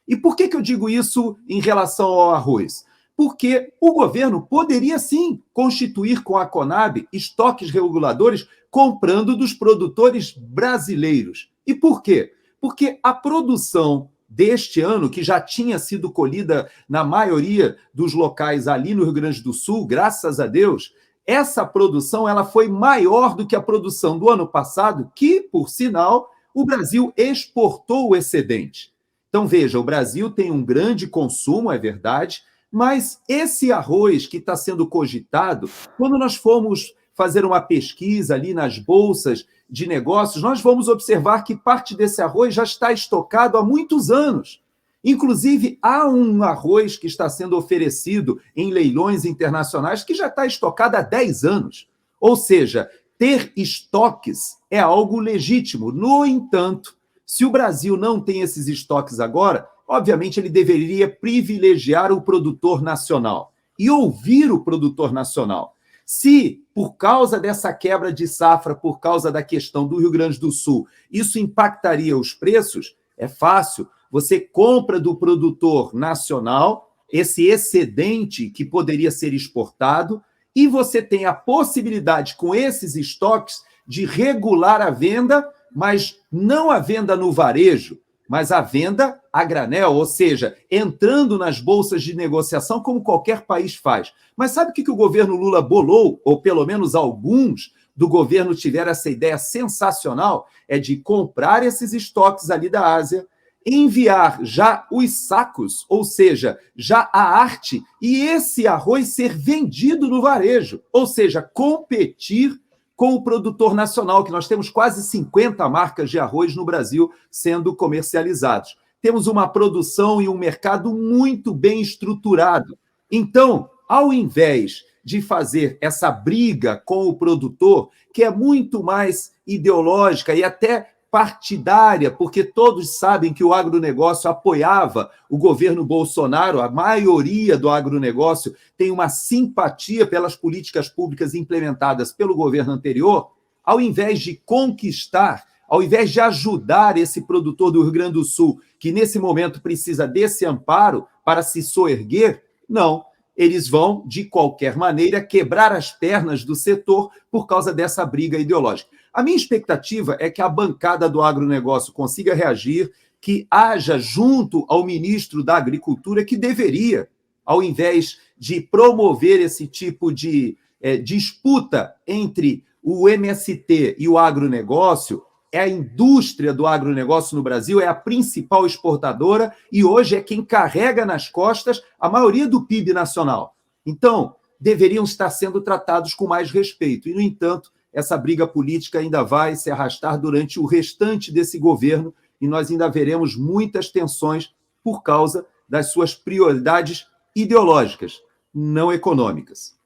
E por que eu digo isso em relação ao arroz? porque o governo poderia sim constituir com a Conab estoques reguladores comprando dos produtores brasileiros. E por quê? Porque a produção deste ano, que já tinha sido colhida na maioria dos locais ali no Rio Grande do Sul, graças a Deus, essa produção ela foi maior do que a produção do ano passado, que, por sinal, o Brasil exportou o excedente. Então, veja, o Brasil tem um grande consumo, é verdade, mas esse arroz que está sendo cogitado, quando nós formos fazer uma pesquisa ali nas bolsas de negócios, nós vamos observar que parte desse arroz já está estocado há muitos anos. Inclusive, há um arroz que está sendo oferecido em leilões internacionais que já está estocado há 10 anos. Ou seja, ter estoques é algo legítimo. No entanto, se o Brasil não tem esses estoques agora, obviamente ele deveria privilegiar o produtor nacional e ouvir o produtor nacional. Se, por causa dessa quebra de safra, por causa da questão do Rio Grande do Sul, isso impactaria os preços, é fácil. Você compra do produtor nacional esse excedente que poderia ser exportado e você tem a possibilidade, com esses estoques, de regular a venda, mas não a venda no varejo, mas a venda a granel, ou seja, entrando nas bolsas de negociação como qualquer país faz. Mas sabe o que o governo Lula bolou, ou pelo menos alguns do governo tiveram essa ideia sensacional? É de comprar esses estoques ali da Ásia, enviar já os sacos, ou seja, já a arte, e esse arroz ser vendido no varejo, ou seja, competir com o produtor nacional, que nós temos quase 50 marcas de arroz no Brasil sendo comercializados. Temos uma produção e um mercado muito bem estruturado. Então, ao invés de fazer essa briga com o produtor, que é muito mais ideológica e até partidária, porque todos sabem que o agronegócio apoiava o governo Bolsonaro, a maioria do agronegócio tem uma simpatia pelas políticas públicas implementadas pelo governo anterior, ao invés de conquistar, ao invés de ajudar esse produtor do Rio Grande do Sul, que nesse momento precisa desse amparo para se soerguer, não. Eles vão, de qualquer maneira, quebrar as pernas do setor por causa dessa briga ideológica. A minha expectativa é que a bancada do agronegócio consiga reagir, que haja junto ao ministro da Agricultura, que deveria, ao invés de promover esse tipo de disputa entre o MST e o agronegócio, a indústria do agronegócio no Brasil é a principal exportadora e hoje é quem carrega nas costas a maioria do PIB nacional. Então, deveriam estar sendo tratados com mais respeito. E, no entanto, essa briga política ainda vai se arrastar durante o restante desse governo e nós ainda veremos muitas tensões por causa das suas prioridades ideológicas, não econômicas.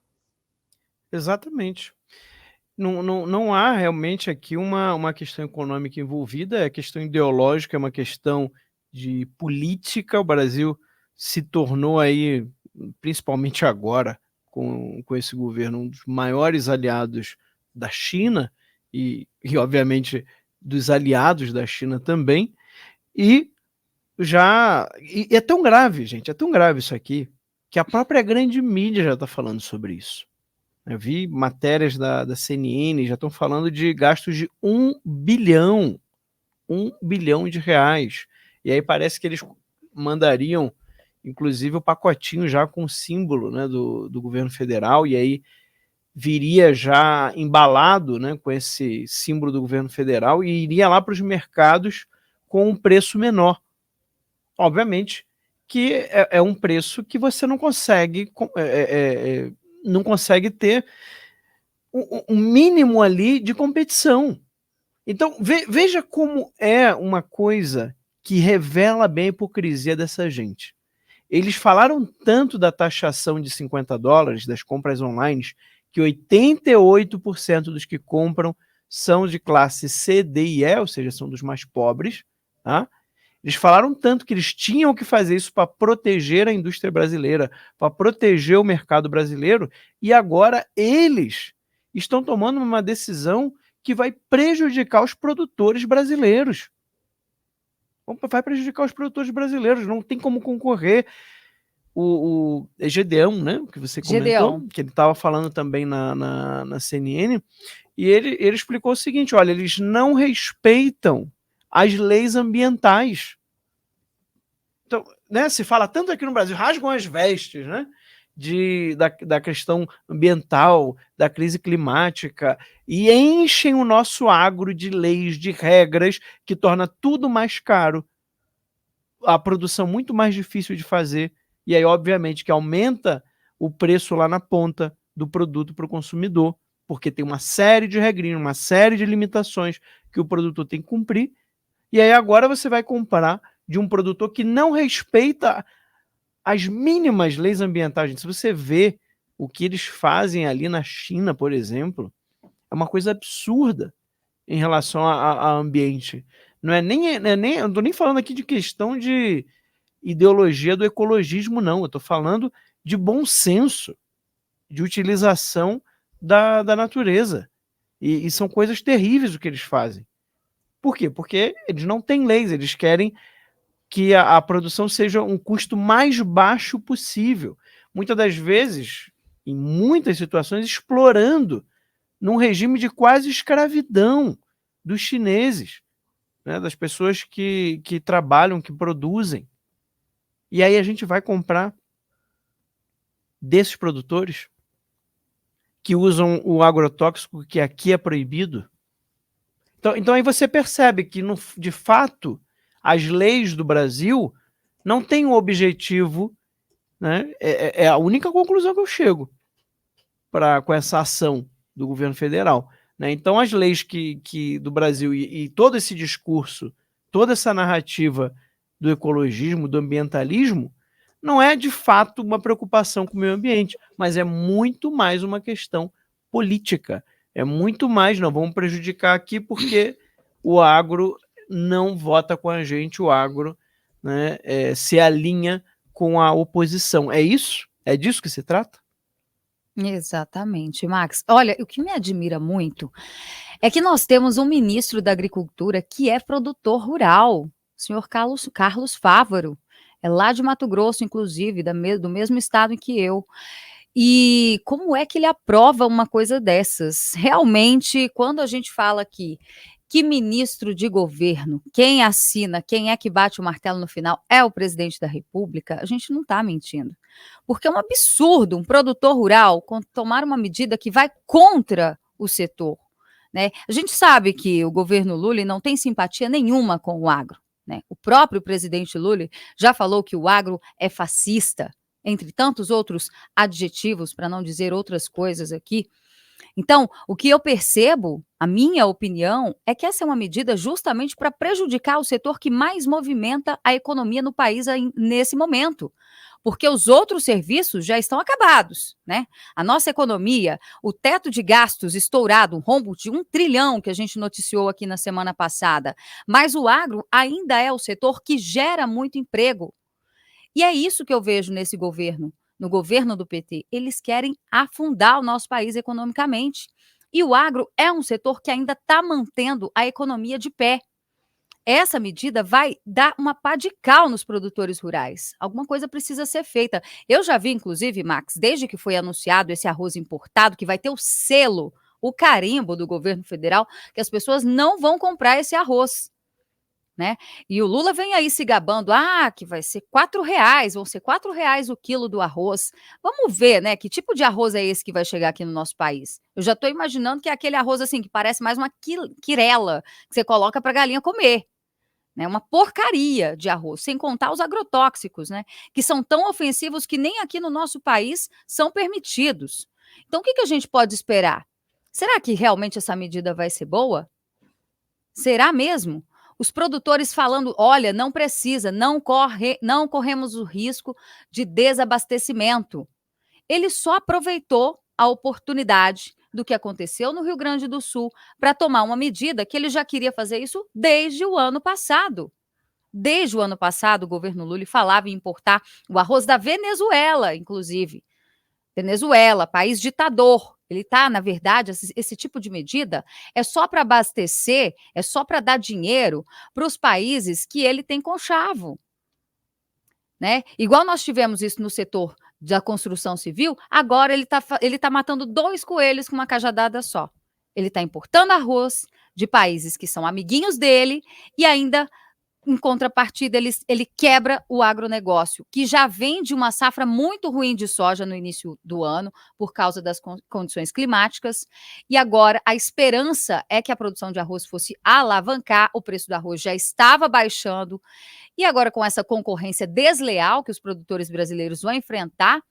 Exatamente. Não há realmente aqui uma questão econômica envolvida, é questão ideológica, é uma questão de política. O Brasil se tornou aí, principalmente agora, com esse governo, um dos maiores aliados da China e, obviamente, dos aliados da China também. E é tão grave, gente, é tão grave isso aqui, que a própria grande mídia já está falando sobre isso. Eu vi matérias da CNN, já estão falando de gastos de 1 bilhão de reais. E aí parece que eles mandariam, inclusive, o pacotinho já com o símbolo, né, do governo federal, e aí viria já embalado, né, com esse símbolo do governo federal e iria lá para os mercados com um preço menor. Obviamente que é um preço que você não consegue ter um mínimo ali de competição. Então, veja como é uma coisa que revela bem a hipocrisia dessa gente. Eles falaram tanto da taxação de $50 das compras online, que 88% dos que compram são de classe C, D e E, ou seja, são dos mais pobres. Tá? Eles falaram tanto que eles tinham que fazer isso para proteger a indústria brasileira, para proteger o mercado brasileiro, e agora eles estão tomando uma decisão que vai prejudicar os produtores brasileiros. Vai prejudicar os produtores brasileiros, não tem como concorrer. o Gedeão, né, que você comentou, Gedeão. que ele estava falando também na CNN, e ele explicou o seguinte: olha, eles não respeitam as leis ambientais. Então, né, se fala tanto aqui no Brasil, rasgam as vestes, né, da questão ambiental, da crise climática, e enchem o nosso agro de leis, de regras, que torna tudo mais caro, a produção muito mais difícil de fazer, e aí, obviamente, que aumenta o preço lá na ponta do produto para o consumidor, porque tem uma série de regrinhas, uma série de limitações que o produtor tem que cumprir, e aí agora você vai comprar de um produtor que não respeita as mínimas leis ambientais. Gente, se você vê o que eles fazem ali na China, por exemplo, é uma coisa absurda em relação a ambiente. Não é nem, eu não estou nem falando aqui de questão de ideologia do ecologismo, não. Eu estou falando de bom senso, de utilização da natureza. E são coisas terríveis o que eles fazem. Por quê? Porque eles não têm leis, eles querem que a produção seja um custo mais baixo possível. Muitas das vezes, em muitas situações, explorando num regime de quase escravidão dos chineses, né, das pessoas que trabalham, que produzem. E aí a gente vai comprar desses produtores que usam o agrotóxico que aqui é proibido. Então aí você percebe que, de fato, as leis do Brasil não têm um objetivo, né? É a única conclusão que eu chego com essa ação do governo federal, né? Então as leis do Brasil e todo esse discurso, toda essa narrativa do ecologismo, do ambientalismo, não é de fato uma preocupação com o meio ambiente, mas é muito mais uma questão política. É muito mais, não, vamos prejudicar aqui porque o agro não vota com a gente, o agro, né, se alinha com a oposição. É isso? É disso que se trata? Exatamente, Max. Olha, o que me admira muito é que nós temos um ministro da Agricultura que é produtor rural, o senhor Carlos Fávaro. É lá de Mato Grosso, inclusive, do mesmo estado em que eu. E como é que ele aprova uma coisa dessas? Realmente, quando a gente fala aqui que ministro de governo, quem assina, quem é que bate o martelo no final é o presidente da República, a gente não está mentindo. Porque é um absurdo um produtor rural tomar uma medida que vai contra o setor, né? A gente sabe que o governo Lula não tem simpatia nenhuma com o agro, né? O próprio presidente Lula já falou que o agro é fascista, entre tantos outros adjetivos, para não dizer outras coisas aqui. Então, o que eu percebo, a minha opinião, é que essa é uma medida justamente para prejudicar o setor que mais movimenta a economia no país nesse momento. Porque os outros serviços já estão acabados, né? A nossa economia, o teto de gastos estourado, um rombo de 1 trilhão que a gente noticiou aqui na semana passada. Mas o agro ainda é o setor que gera muito emprego. E é isso que eu vejo nesse governo, no governo do PT. Eles querem afundar o nosso país economicamente. E o agro é um setor que ainda está mantendo a economia de pé. Essa medida vai dar uma pá de cal nos produtores rurais. Alguma coisa precisa ser feita. Eu já vi, inclusive, Max, desde que foi anunciado esse arroz importado, que vai ter o selo, o carimbo do governo federal, que as pessoas não vão comprar esse arroz, né? E o Lula vem aí se gabando, que vai ser R$4, vão ser R$4 o quilo do arroz. Vamos ver, né, que tipo de arroz é esse que vai chegar aqui no nosso país. Eu já estou imaginando que é aquele arroz assim, que parece mais uma quirela, que você coloca para a galinha comer. Né, uma porcaria de arroz, sem contar os agrotóxicos, né, que são tão ofensivos que nem aqui no nosso país são permitidos. Então, o que a gente pode esperar? Será que realmente essa medida vai ser boa? Será mesmo? Os produtores falando, olha, não precisa, não corremos o risco de desabastecimento. Ele só aproveitou a oportunidade do que aconteceu no Rio Grande do Sul para tomar uma medida que ele já queria fazer isso desde o ano passado. Desde o ano passado, o governo Lula falava em importar o arroz da Venezuela, inclusive. Venezuela, país ditador. Ele está, na verdade, esse tipo de medida é só para abastecer, é só para dar dinheiro para os países que ele tem conchavo. né? Igual nós tivemos isso no setor da construção civil, agora ele tá matando 2 coelhos com uma cajadada só. Ele está importando arroz de países que são amiguinhos dele e ainda, em contrapartida, ele quebra o agronegócio, que já vem de uma safra muito ruim de soja no início do ano, por causa das condições climáticas, e agora a esperança é que a produção de arroz fosse alavancar, o preço do arroz já estava baixando, e agora com essa concorrência desleal que os produtores brasileiros vão enfrentar,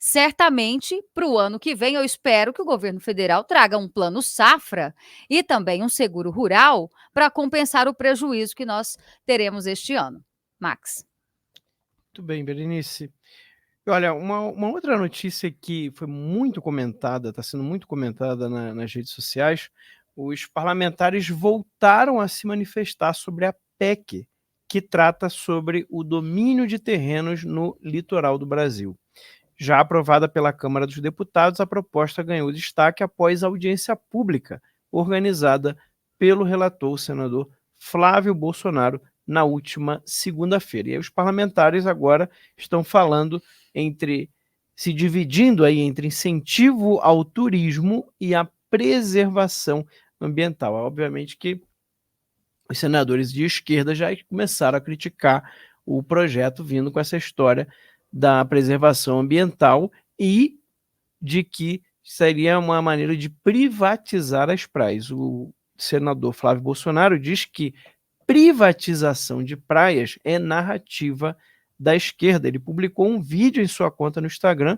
certamente, para o ano que vem, eu espero que o governo federal traga um plano safra e também um seguro rural para compensar o prejuízo que nós teremos este ano. Max. Muito bem, Berenice. Olha, uma outra notícia que foi muito comentada, está sendo muito comentada nas redes sociais, os parlamentares voltaram a se manifestar sobre a PEC, que trata sobre o domínio de terrenos no litoral do Brasil. Já aprovada pela Câmara dos Deputados, a proposta ganhou destaque após a audiência pública organizada pelo relator, o senador Flávio Bolsonaro, na última segunda-feira. E aí os parlamentares agora estão falando se dividindo aí entre incentivo ao turismo e a preservação ambiental. Obviamente que os senadores de esquerda já começaram a criticar o projeto vindo com essa história da preservação ambiental e de que seria uma maneira de privatizar as praias. O senador Flávio Bolsonaro diz que privatização de praias é narrativa da esquerda. Ele publicou um vídeo em sua conta no Instagram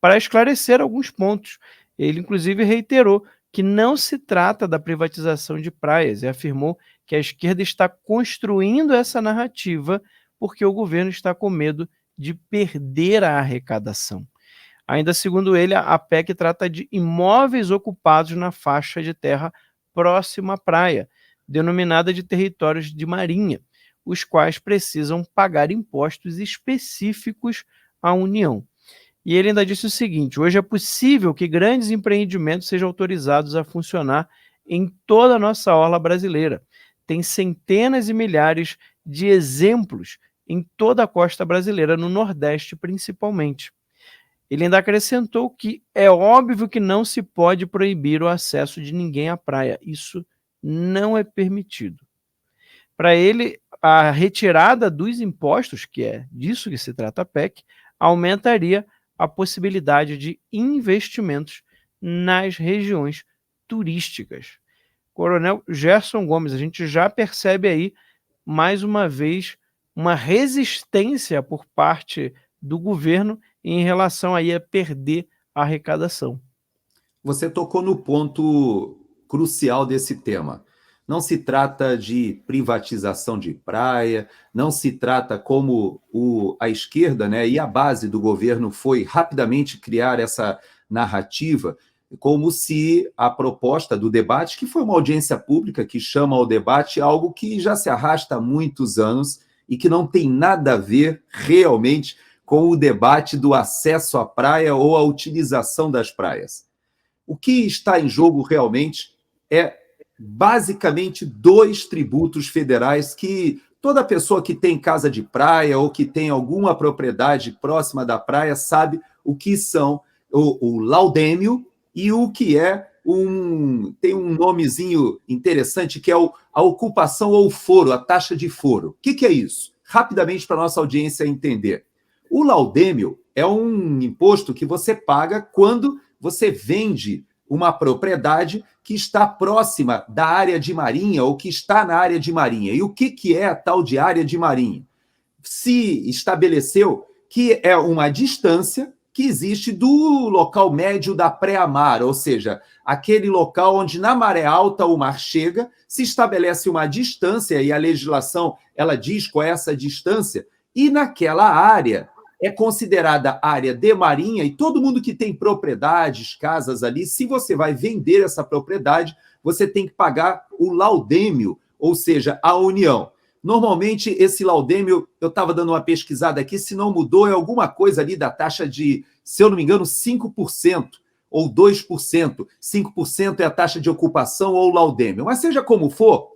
para esclarecer alguns pontos. Ele, inclusive, reiterou que não se trata da privatização de praias e afirmou que a esquerda está construindo essa narrativa porque o governo está com medo de perder a arrecadação. Ainda segundo ele, a PEC trata de imóveis ocupados na faixa de terra próxima à praia, denominada de territórios de marinha, os quais precisam pagar impostos específicos à União. E ele ainda disse o seguinte: hoje é possível que grandes empreendimentos sejam autorizados a funcionar em toda a nossa orla brasileira. Tem centenas e milhares de exemplos em toda a costa brasileira, no Nordeste principalmente. Ele ainda acrescentou que é óbvio que não se pode proibir o acesso de ninguém à praia. Isso não é permitido. Para ele, a retirada dos impostos, que é disso que se trata a PEC, aumentaria a possibilidade de investimentos nas regiões turísticas. Coronel Gerson Gomes, a gente já percebe aí, mais uma vez, uma resistência por parte do governo em relação aí a perder a arrecadação. Você tocou no ponto crucial desse tema. Não se trata de privatização de praia, não se trata como a esquerda, né, e a base do governo foi rapidamente criar essa narrativa, como se a proposta do debate, que foi uma audiência pública que chama ao debate algo que já se arrasta há muitos anos e que não tem nada a ver realmente com o debate do acesso à praia ou a utilização das praias. O que está em jogo realmente é basicamente 2 tributos federais que toda pessoa que tem casa de praia ou que tem alguma propriedade próxima da praia sabe o que são o laudêmio e o que é tem um nomezinho interessante que é a ocupação ou foro, a taxa de foro. O que é isso? Rapidamente para a nossa audiência entender. O laudêmio é um imposto que você paga quando você vende uma propriedade que está próxima da área de marinha ou que está na área de marinha. E o que é a tal de área de marinha? Se estabeleceu que é uma distância que existe do local médio da pré-mar, ou seja, aquele local onde na maré alta o mar chega, se estabelece uma distância e a legislação ela diz qual é essa distância, e naquela área é considerada área de marinha e todo mundo que tem propriedades, casas ali, se você vai vender essa propriedade, você tem que pagar o laudêmio, ou seja, a União. Normalmente, esse laudêmio, eu estava dando uma pesquisada aqui, se não mudou, é alguma coisa ali da taxa de, se eu não me engano, 5% ou 2%. 5% é a taxa de ocupação ou laudêmio. Mas seja como for,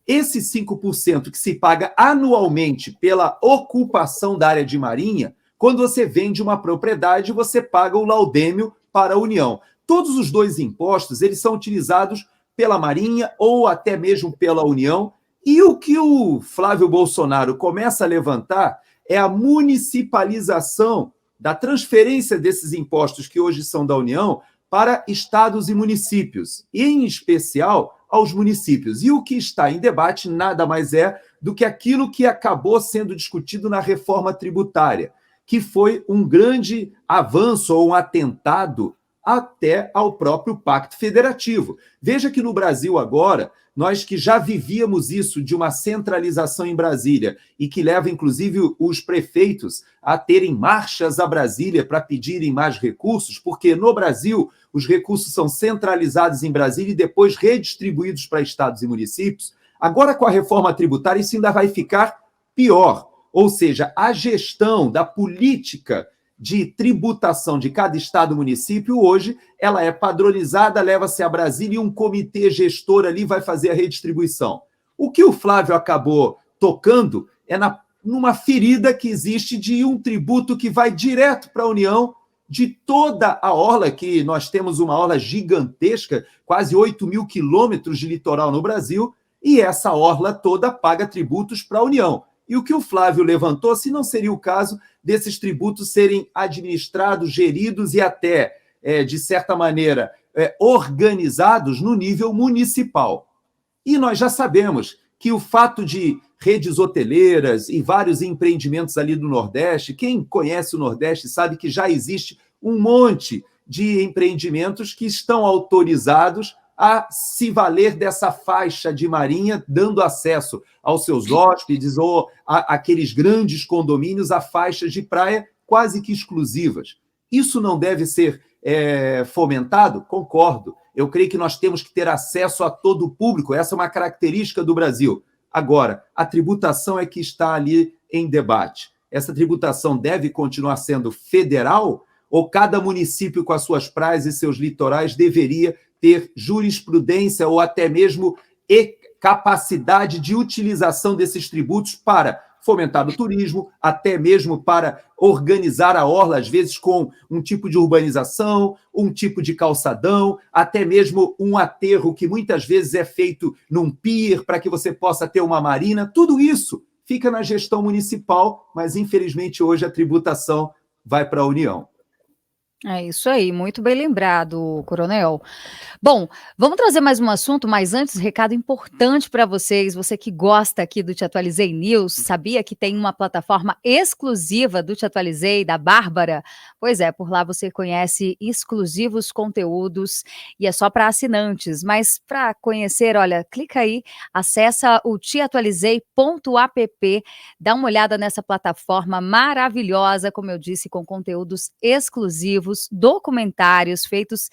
esse 5% que se paga anualmente pela ocupação da área de marinha, quando você vende uma propriedade, você paga o laudêmio para a União. Todos os dois impostos, eles são utilizados pela Marinha ou até mesmo pela União, e o que o Flávio Bolsonaro começa a levantar é a municipalização da transferência desses impostos que hoje são da União para estados e municípios, e em especial aos municípios. E o que está em debate nada mais é do que aquilo que acabou sendo discutido na reforma tributária, que foi um grande avanço ou um atentado até ao próprio Pacto Federativo. Veja que no Brasil agora, nós que já vivíamos isso de uma centralização em Brasília e que leva, inclusive, os prefeitos a terem marchas a Brasília para pedirem mais recursos, porque no Brasil os recursos são centralizados em Brasília e depois redistribuídos para estados e municípios. Agora, com a reforma tributária, isso ainda vai ficar pior. Ou seja, a gestão da política de tributação de cada estado e município, hoje, ela é padronizada, leva-se a Brasília e um comitê gestor ali vai fazer a redistribuição. O que o Flávio acabou tocando é numa ferida que existe de um tributo que vai direto para a União, de toda a orla, que nós temos uma orla gigantesca, quase 8 mil quilômetros de litoral no Brasil, e essa orla toda paga tributos para a União. E o que o Flávio levantou, se não seria o caso desses tributos serem administrados, geridos e até, de certa maneira, organizados no nível municipal. E nós já sabemos que o fato de redes hoteleiras e vários empreendimentos ali do Nordeste, quem conhece o Nordeste sabe que já existe um monte de empreendimentos que estão autorizados a se valer dessa faixa de marinha, dando acesso aos seus hóspedes ou aqueles grandes condomínios a faixas de praia quase que exclusivas. Isso não deve ser fomentado? Concordo. Eu creio que nós temos que ter acesso a todo o público. Essa é uma característica do Brasil. Agora, a tributação é que está ali em debate. Essa tributação deve continuar sendo federal ou cada município com as suas praias e seus litorais deveria ter jurisprudência ou até mesmo capacidade de utilização desses tributos para fomentar o turismo, até mesmo para organizar a orla, às vezes com um tipo de urbanização, um tipo de calçadão, até mesmo um aterro que muitas vezes é feito num pier para que você possa ter uma marina. Tudo isso fica na gestão municipal, mas infelizmente hoje a tributação vai para a União. É isso aí, muito bem lembrado, Coronel. Bom, vamos trazer mais um assunto, mas antes, recado importante para vocês, você que gosta aqui do Te Atualizei News, sabia que tem uma plataforma exclusiva do Te Atualizei, da Bárbara? Pois é, por lá você conhece exclusivos conteúdos e é só para assinantes, mas para conhecer, olha, clica aí, acessa o teatualizei.app, dá uma olhada nessa plataforma maravilhosa, como eu disse, com conteúdos exclusivos, documentários feitos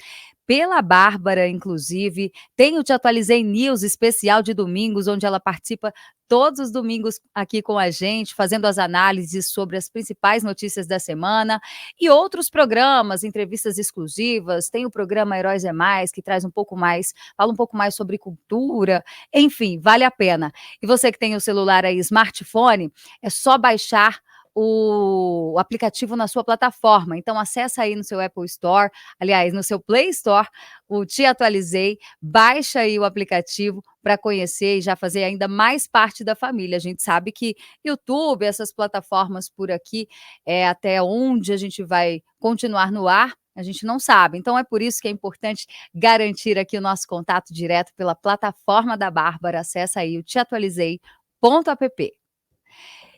pela Bárbara, inclusive. Tem o Te Atualizei News especial de domingos, onde ela participa todos os domingos aqui com a gente, fazendo as análises sobre as principais notícias da semana, e outros programas, entrevistas exclusivas. Tem o programa Heróis é Mais, que traz um pouco mais, fala um pouco mais sobre cultura, enfim, vale a pena. E você que tem o celular aí, smartphone, é só baixar o aplicativo na sua plataforma. Então, acessa aí no seu Apple Store, aliás, no seu Play Store, o Te Atualizei, baixa aí o aplicativo para conhecer e já fazer ainda mais parte da família. A gente sabe que YouTube, essas plataformas por aqui, é até onde a gente vai continuar no ar, a gente não sabe. Então, é por isso que é importante garantir aqui o nosso contato direto pela plataforma da Bárbara. Acessa aí o teatualizei.app.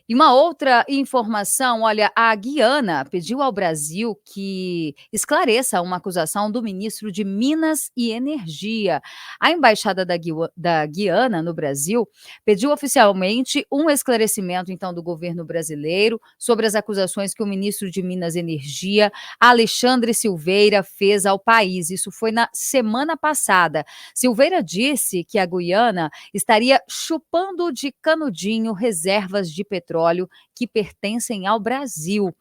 E uma outra informação, olha, a Guiana pediu ao Brasil que esclareça uma acusação do ministro de Minas e Energia. A embaixada da Guiana no Brasil pediu oficialmente um esclarecimento, então, do governo brasileiro sobre as acusações que o ministro de Minas e Energia, Alexandre Silveira, fez ao país. Isso foi na semana passada. Silveira disse que a Guiana estaria chupando de canudinho reservas de petróleo petróleo que pertencem ao Brasil.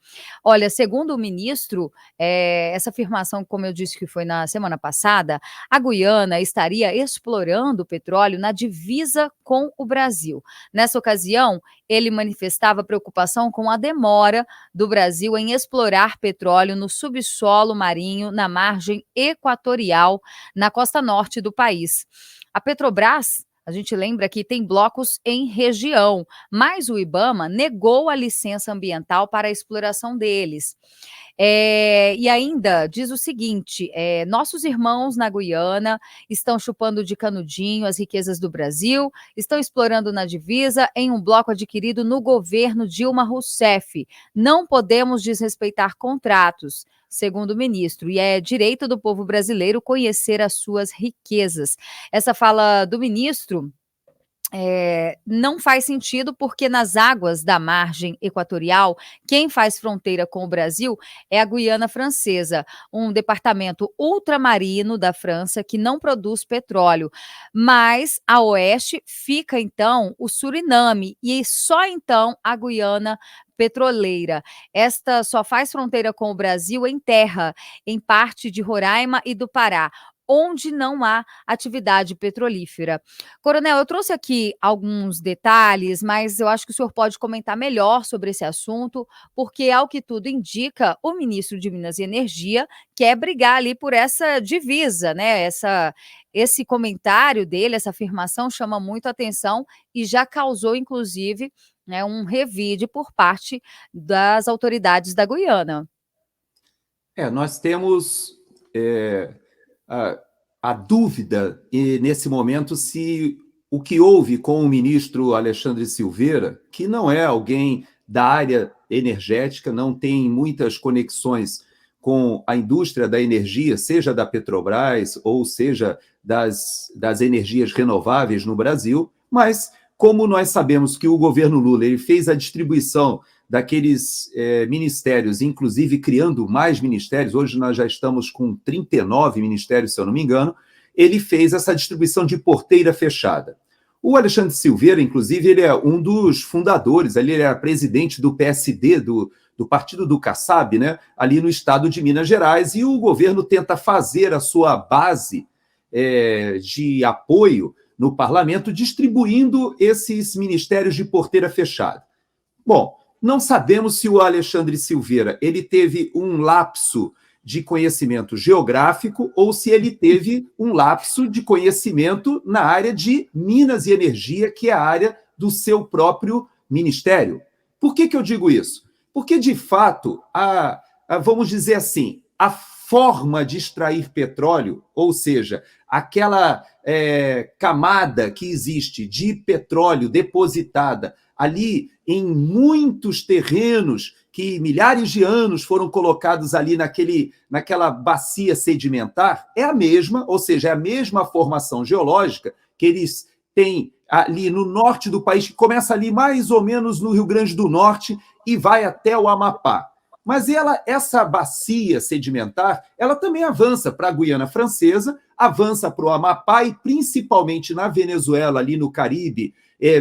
Olha, segundo o ministro, essa afirmação, como eu disse que foi na semana passada, a Guiana estaria explorando o petróleo na divisa com o Brasil. Nessa ocasião, ele manifestava preocupação com a demora do Brasil em explorar petróleo no subsolo marinho na margem equatorial, na costa norte do país. A Petrobras, a gente lembra que tem blocos em região, mas o IBAMA negou a licença ambiental para a exploração deles. E ainda diz o seguinte, nossos irmãos na Guiana estão chupando de canudinho as riquezas do Brasil, estão explorando na divisa em um bloco adquirido no governo Dilma Rousseff. Não podemos desrespeitar contratos, segundo o ministro, e é direito do povo brasileiro conhecer as suas riquezas. Essa fala do ministro não faz sentido porque nas águas da margem equatorial, quem faz fronteira com o Brasil é a Guiana Francesa, um departamento ultramarino da França que não produz petróleo, mas a oeste fica então o Suriname e só então a Guiana petroleira. Esta só faz fronteira com o Brasil em terra, em parte de Roraima e do Pará, onde não há atividade petrolífera. Coronel, eu trouxe aqui alguns detalhes, mas eu acho que o senhor pode comentar melhor sobre esse assunto, porque, ao que tudo indica, o ministro de Minas e Energia quer brigar ali por essa divisa, né? Esse comentário dele, essa afirmação chama muito a atenção e já causou, inclusive, né, um revide por parte das autoridades da Guiana. Nós temos a dúvida, nesse momento, se o que houve com o ministro Alexandre Silveira, que não é alguém da área energética, não tem muitas conexões com a indústria da energia, seja da Petrobras ou seja das energias renováveis no Brasil, mas como nós sabemos que o governo Lula ele fez a distribuição daqueles ministérios, inclusive criando mais ministérios, hoje nós já estamos com 39 ministérios, se eu não me engano, ele fez essa distribuição de porteira fechada. O Alexandre Silveira, inclusive, ele é um dos fundadores, ele era presidente do PSD, do partido do Kassab, né, ali no estado de Minas Gerais, e o governo tenta fazer a sua base de apoio no parlamento, distribuindo esses ministérios de porteira fechada. Bom, não sabemos se o Alexandre Silveira ele teve um lapso de conhecimento geográfico ou se ele teve um lapso de conhecimento na área de Minas e Energia, que é a área do seu próprio ministério. Por que eu digo isso? Porque, de fato, vamos dizer assim, a forma de extrair petróleo, ou seja, aquela camada que existe de petróleo depositada ali em muitos terrenos que milhares de anos foram colocados ali naquela bacia sedimentar, é a mesma, ou seja, é a mesma formação geológica que eles têm ali no norte do país, que começa ali mais ou menos no Rio Grande do Norte e vai até o Amapá. Mas essa bacia sedimentar, ela também avança para a Guiana Francesa, avança para o Amapá e principalmente na Venezuela, ali no Caribe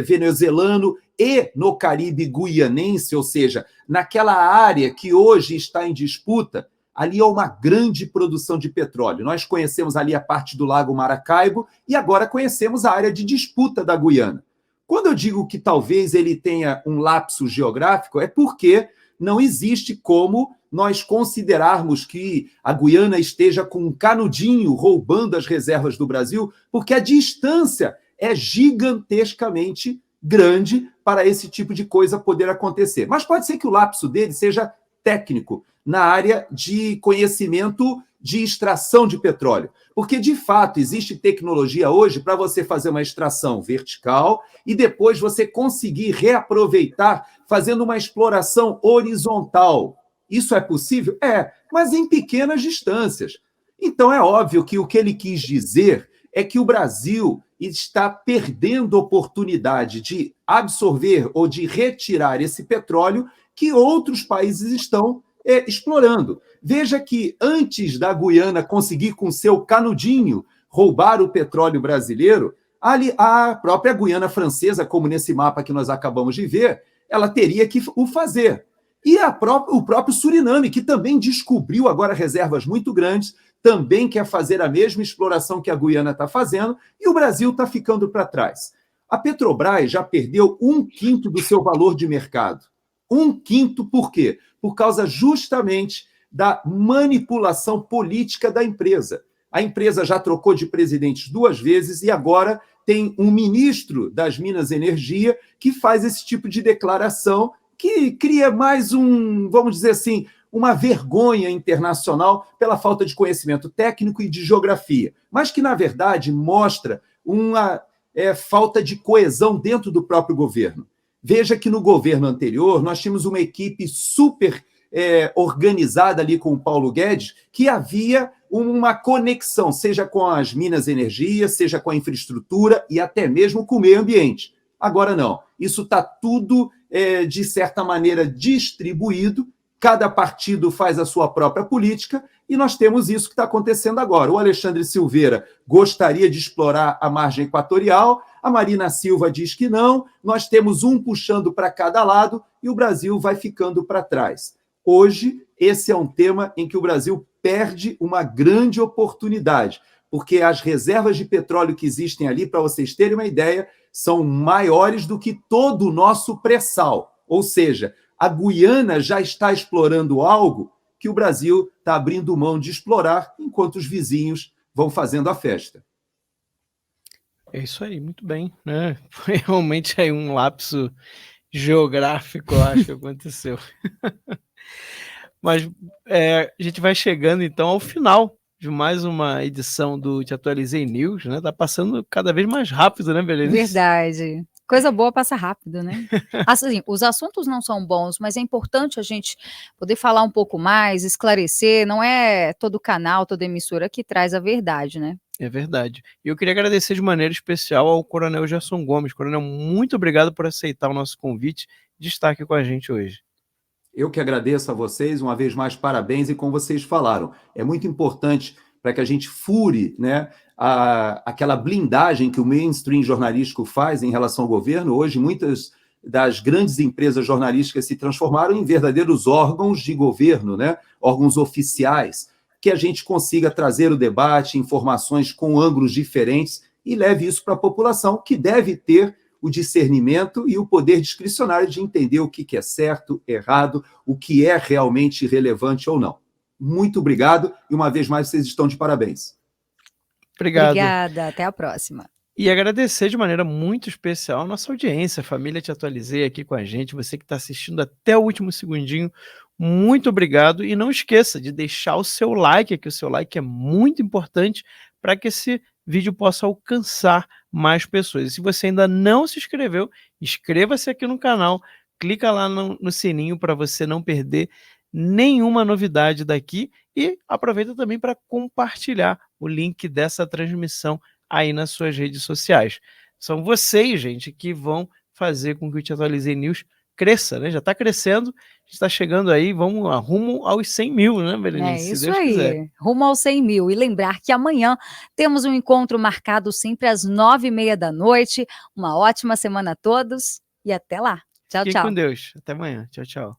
venezuelano e no Caribe guianense, ou seja, naquela área que hoje está em disputa, ali há uma grande produção de petróleo. Nós conhecemos ali a parte do Lago Maracaibo e agora conhecemos a área de disputa da Guiana. Quando eu digo que talvez ele tenha um lapso geográfico, é porque não existe como nós considerarmos que a Guiana esteja com um canudinho roubando as reservas do Brasil, porque a distância é gigantescamente grande para esse tipo de coisa poder acontecer. Mas pode ser que o lapso dele seja técnico, na área de conhecimento de extração de petróleo. Porque, de fato, existe tecnologia hoje para você fazer uma extração vertical e depois você conseguir reaproveitar fazendo uma exploração horizontal. Isso é possível? É, mas em pequenas distâncias. Então, é óbvio que o que ele quis dizer é que o Brasil está perdendo oportunidade de absorver ou de retirar esse petróleo que outros países estão explorando. Veja que antes da Guiana conseguir com seu canudinho roubar o petróleo brasileiro, ali a própria Guiana Francesa, como nesse mapa que nós acabamos de ver, ela teria que o fazer. E o próprio Suriname, que também descobriu agora reservas muito grandes, também quer fazer a mesma exploração que a Guiana está fazendo, e o Brasil está ficando para trás. A Petrobras já perdeu 1/5 do seu valor de mercado. 1/5 por quê? Por causa justamente da manipulação política da empresa. A empresa já trocou de presidentes 2 vezes e agora tem um ministro das Minas e Energia que faz esse tipo de declaração que cria mais vamos dizer assim, uma vergonha internacional pela falta de conhecimento técnico e de geografia, mas que, na verdade, mostra uma falta de coesão dentro do próprio governo. Veja que no governo anterior nós tínhamos uma equipe super organizada ali com o Paulo Guedes, que havia uma conexão, seja com as Minas e Energia, seja com a infraestrutura e até mesmo com o meio ambiente. Agora não. Isso está tudo, de certa maneira, distribuído, cada partido faz a sua própria política, e nós temos isso que está acontecendo agora. O Alexandre Silveira gostaria de explorar a margem equatorial, a Marina Silva diz que não, nós temos um puxando para cada lado e o Brasil vai ficando para trás. Hoje, esse é um tema em que o Brasil perde uma grande oportunidade, porque as reservas de petróleo que existem ali, para vocês terem uma ideia, são maiores do que todo o nosso pré-sal. Ou seja, a Guiana já está explorando algo que o Brasil está abrindo mão de explorar, enquanto os vizinhos vão fazendo a festa. É isso aí, muito bem, né? Foi realmente aí um lapso geográfico, eu acho que aconteceu. Mas a gente vai chegando então ao final de mais uma edição do Te Atualizei News, né? Tá passando cada vez mais rápido, né, Berenice? Verdade. Coisa boa passa rápido, né? Assim, os assuntos não são bons, mas é importante a gente poder falar um pouco mais, esclarecer. Não é todo canal, toda emissora que traz a verdade, né? É verdade. E eu queria agradecer de maneira especial ao Coronel Gerson Gomes. Coronel, muito obrigado por aceitar o nosso convite de estar aqui com a gente hoje. Eu que agradeço a vocês, uma vez mais, parabéns, e como vocês falaram, é muito importante para que a gente fure, né, aquela blindagem que o mainstream jornalístico faz em relação ao governo. Hoje, muitas das grandes empresas jornalísticas se transformaram em verdadeiros órgãos de governo, né, órgãos oficiais, que a gente consiga trazer o debate, informações com ângulos diferentes e leve isso para a população, que deve ter o discernimento e o poder discricionário de entender o que é certo, errado, o que é realmente relevante ou não. Muito obrigado e, uma vez mais, vocês estão de parabéns. Obrigado. Obrigada, até a próxima. E agradecer de maneira muito especial a nossa audiência, a família Te Atualizei aqui com a gente, você que está assistindo até o último segundinho, muito obrigado. E não esqueça de deixar o seu like aqui, o seu like é muito importante para que esse vídeo possa alcançar mais pessoas. E se você ainda não se inscreveu, inscreva-se aqui no canal, clica lá no sininho para você não perder nenhuma novidade daqui e aproveita também para compartilhar o link dessa transmissão aí nas suas redes sociais. São vocês, gente, que vão fazer com que o Te Atualizei News cresça, né? Já está crescendo, está chegando aí, vamos rumo aos 100 mil, né, Berenice? É isso se Deus aí, quiser. rumo aos 100 mil. E lembrar que amanhã temos um encontro marcado sempre às 9h30 da noite. Uma ótima semana a todos e até lá. Tchau, Fiquem tchau. com Deus. Até amanhã. Tchau, tchau.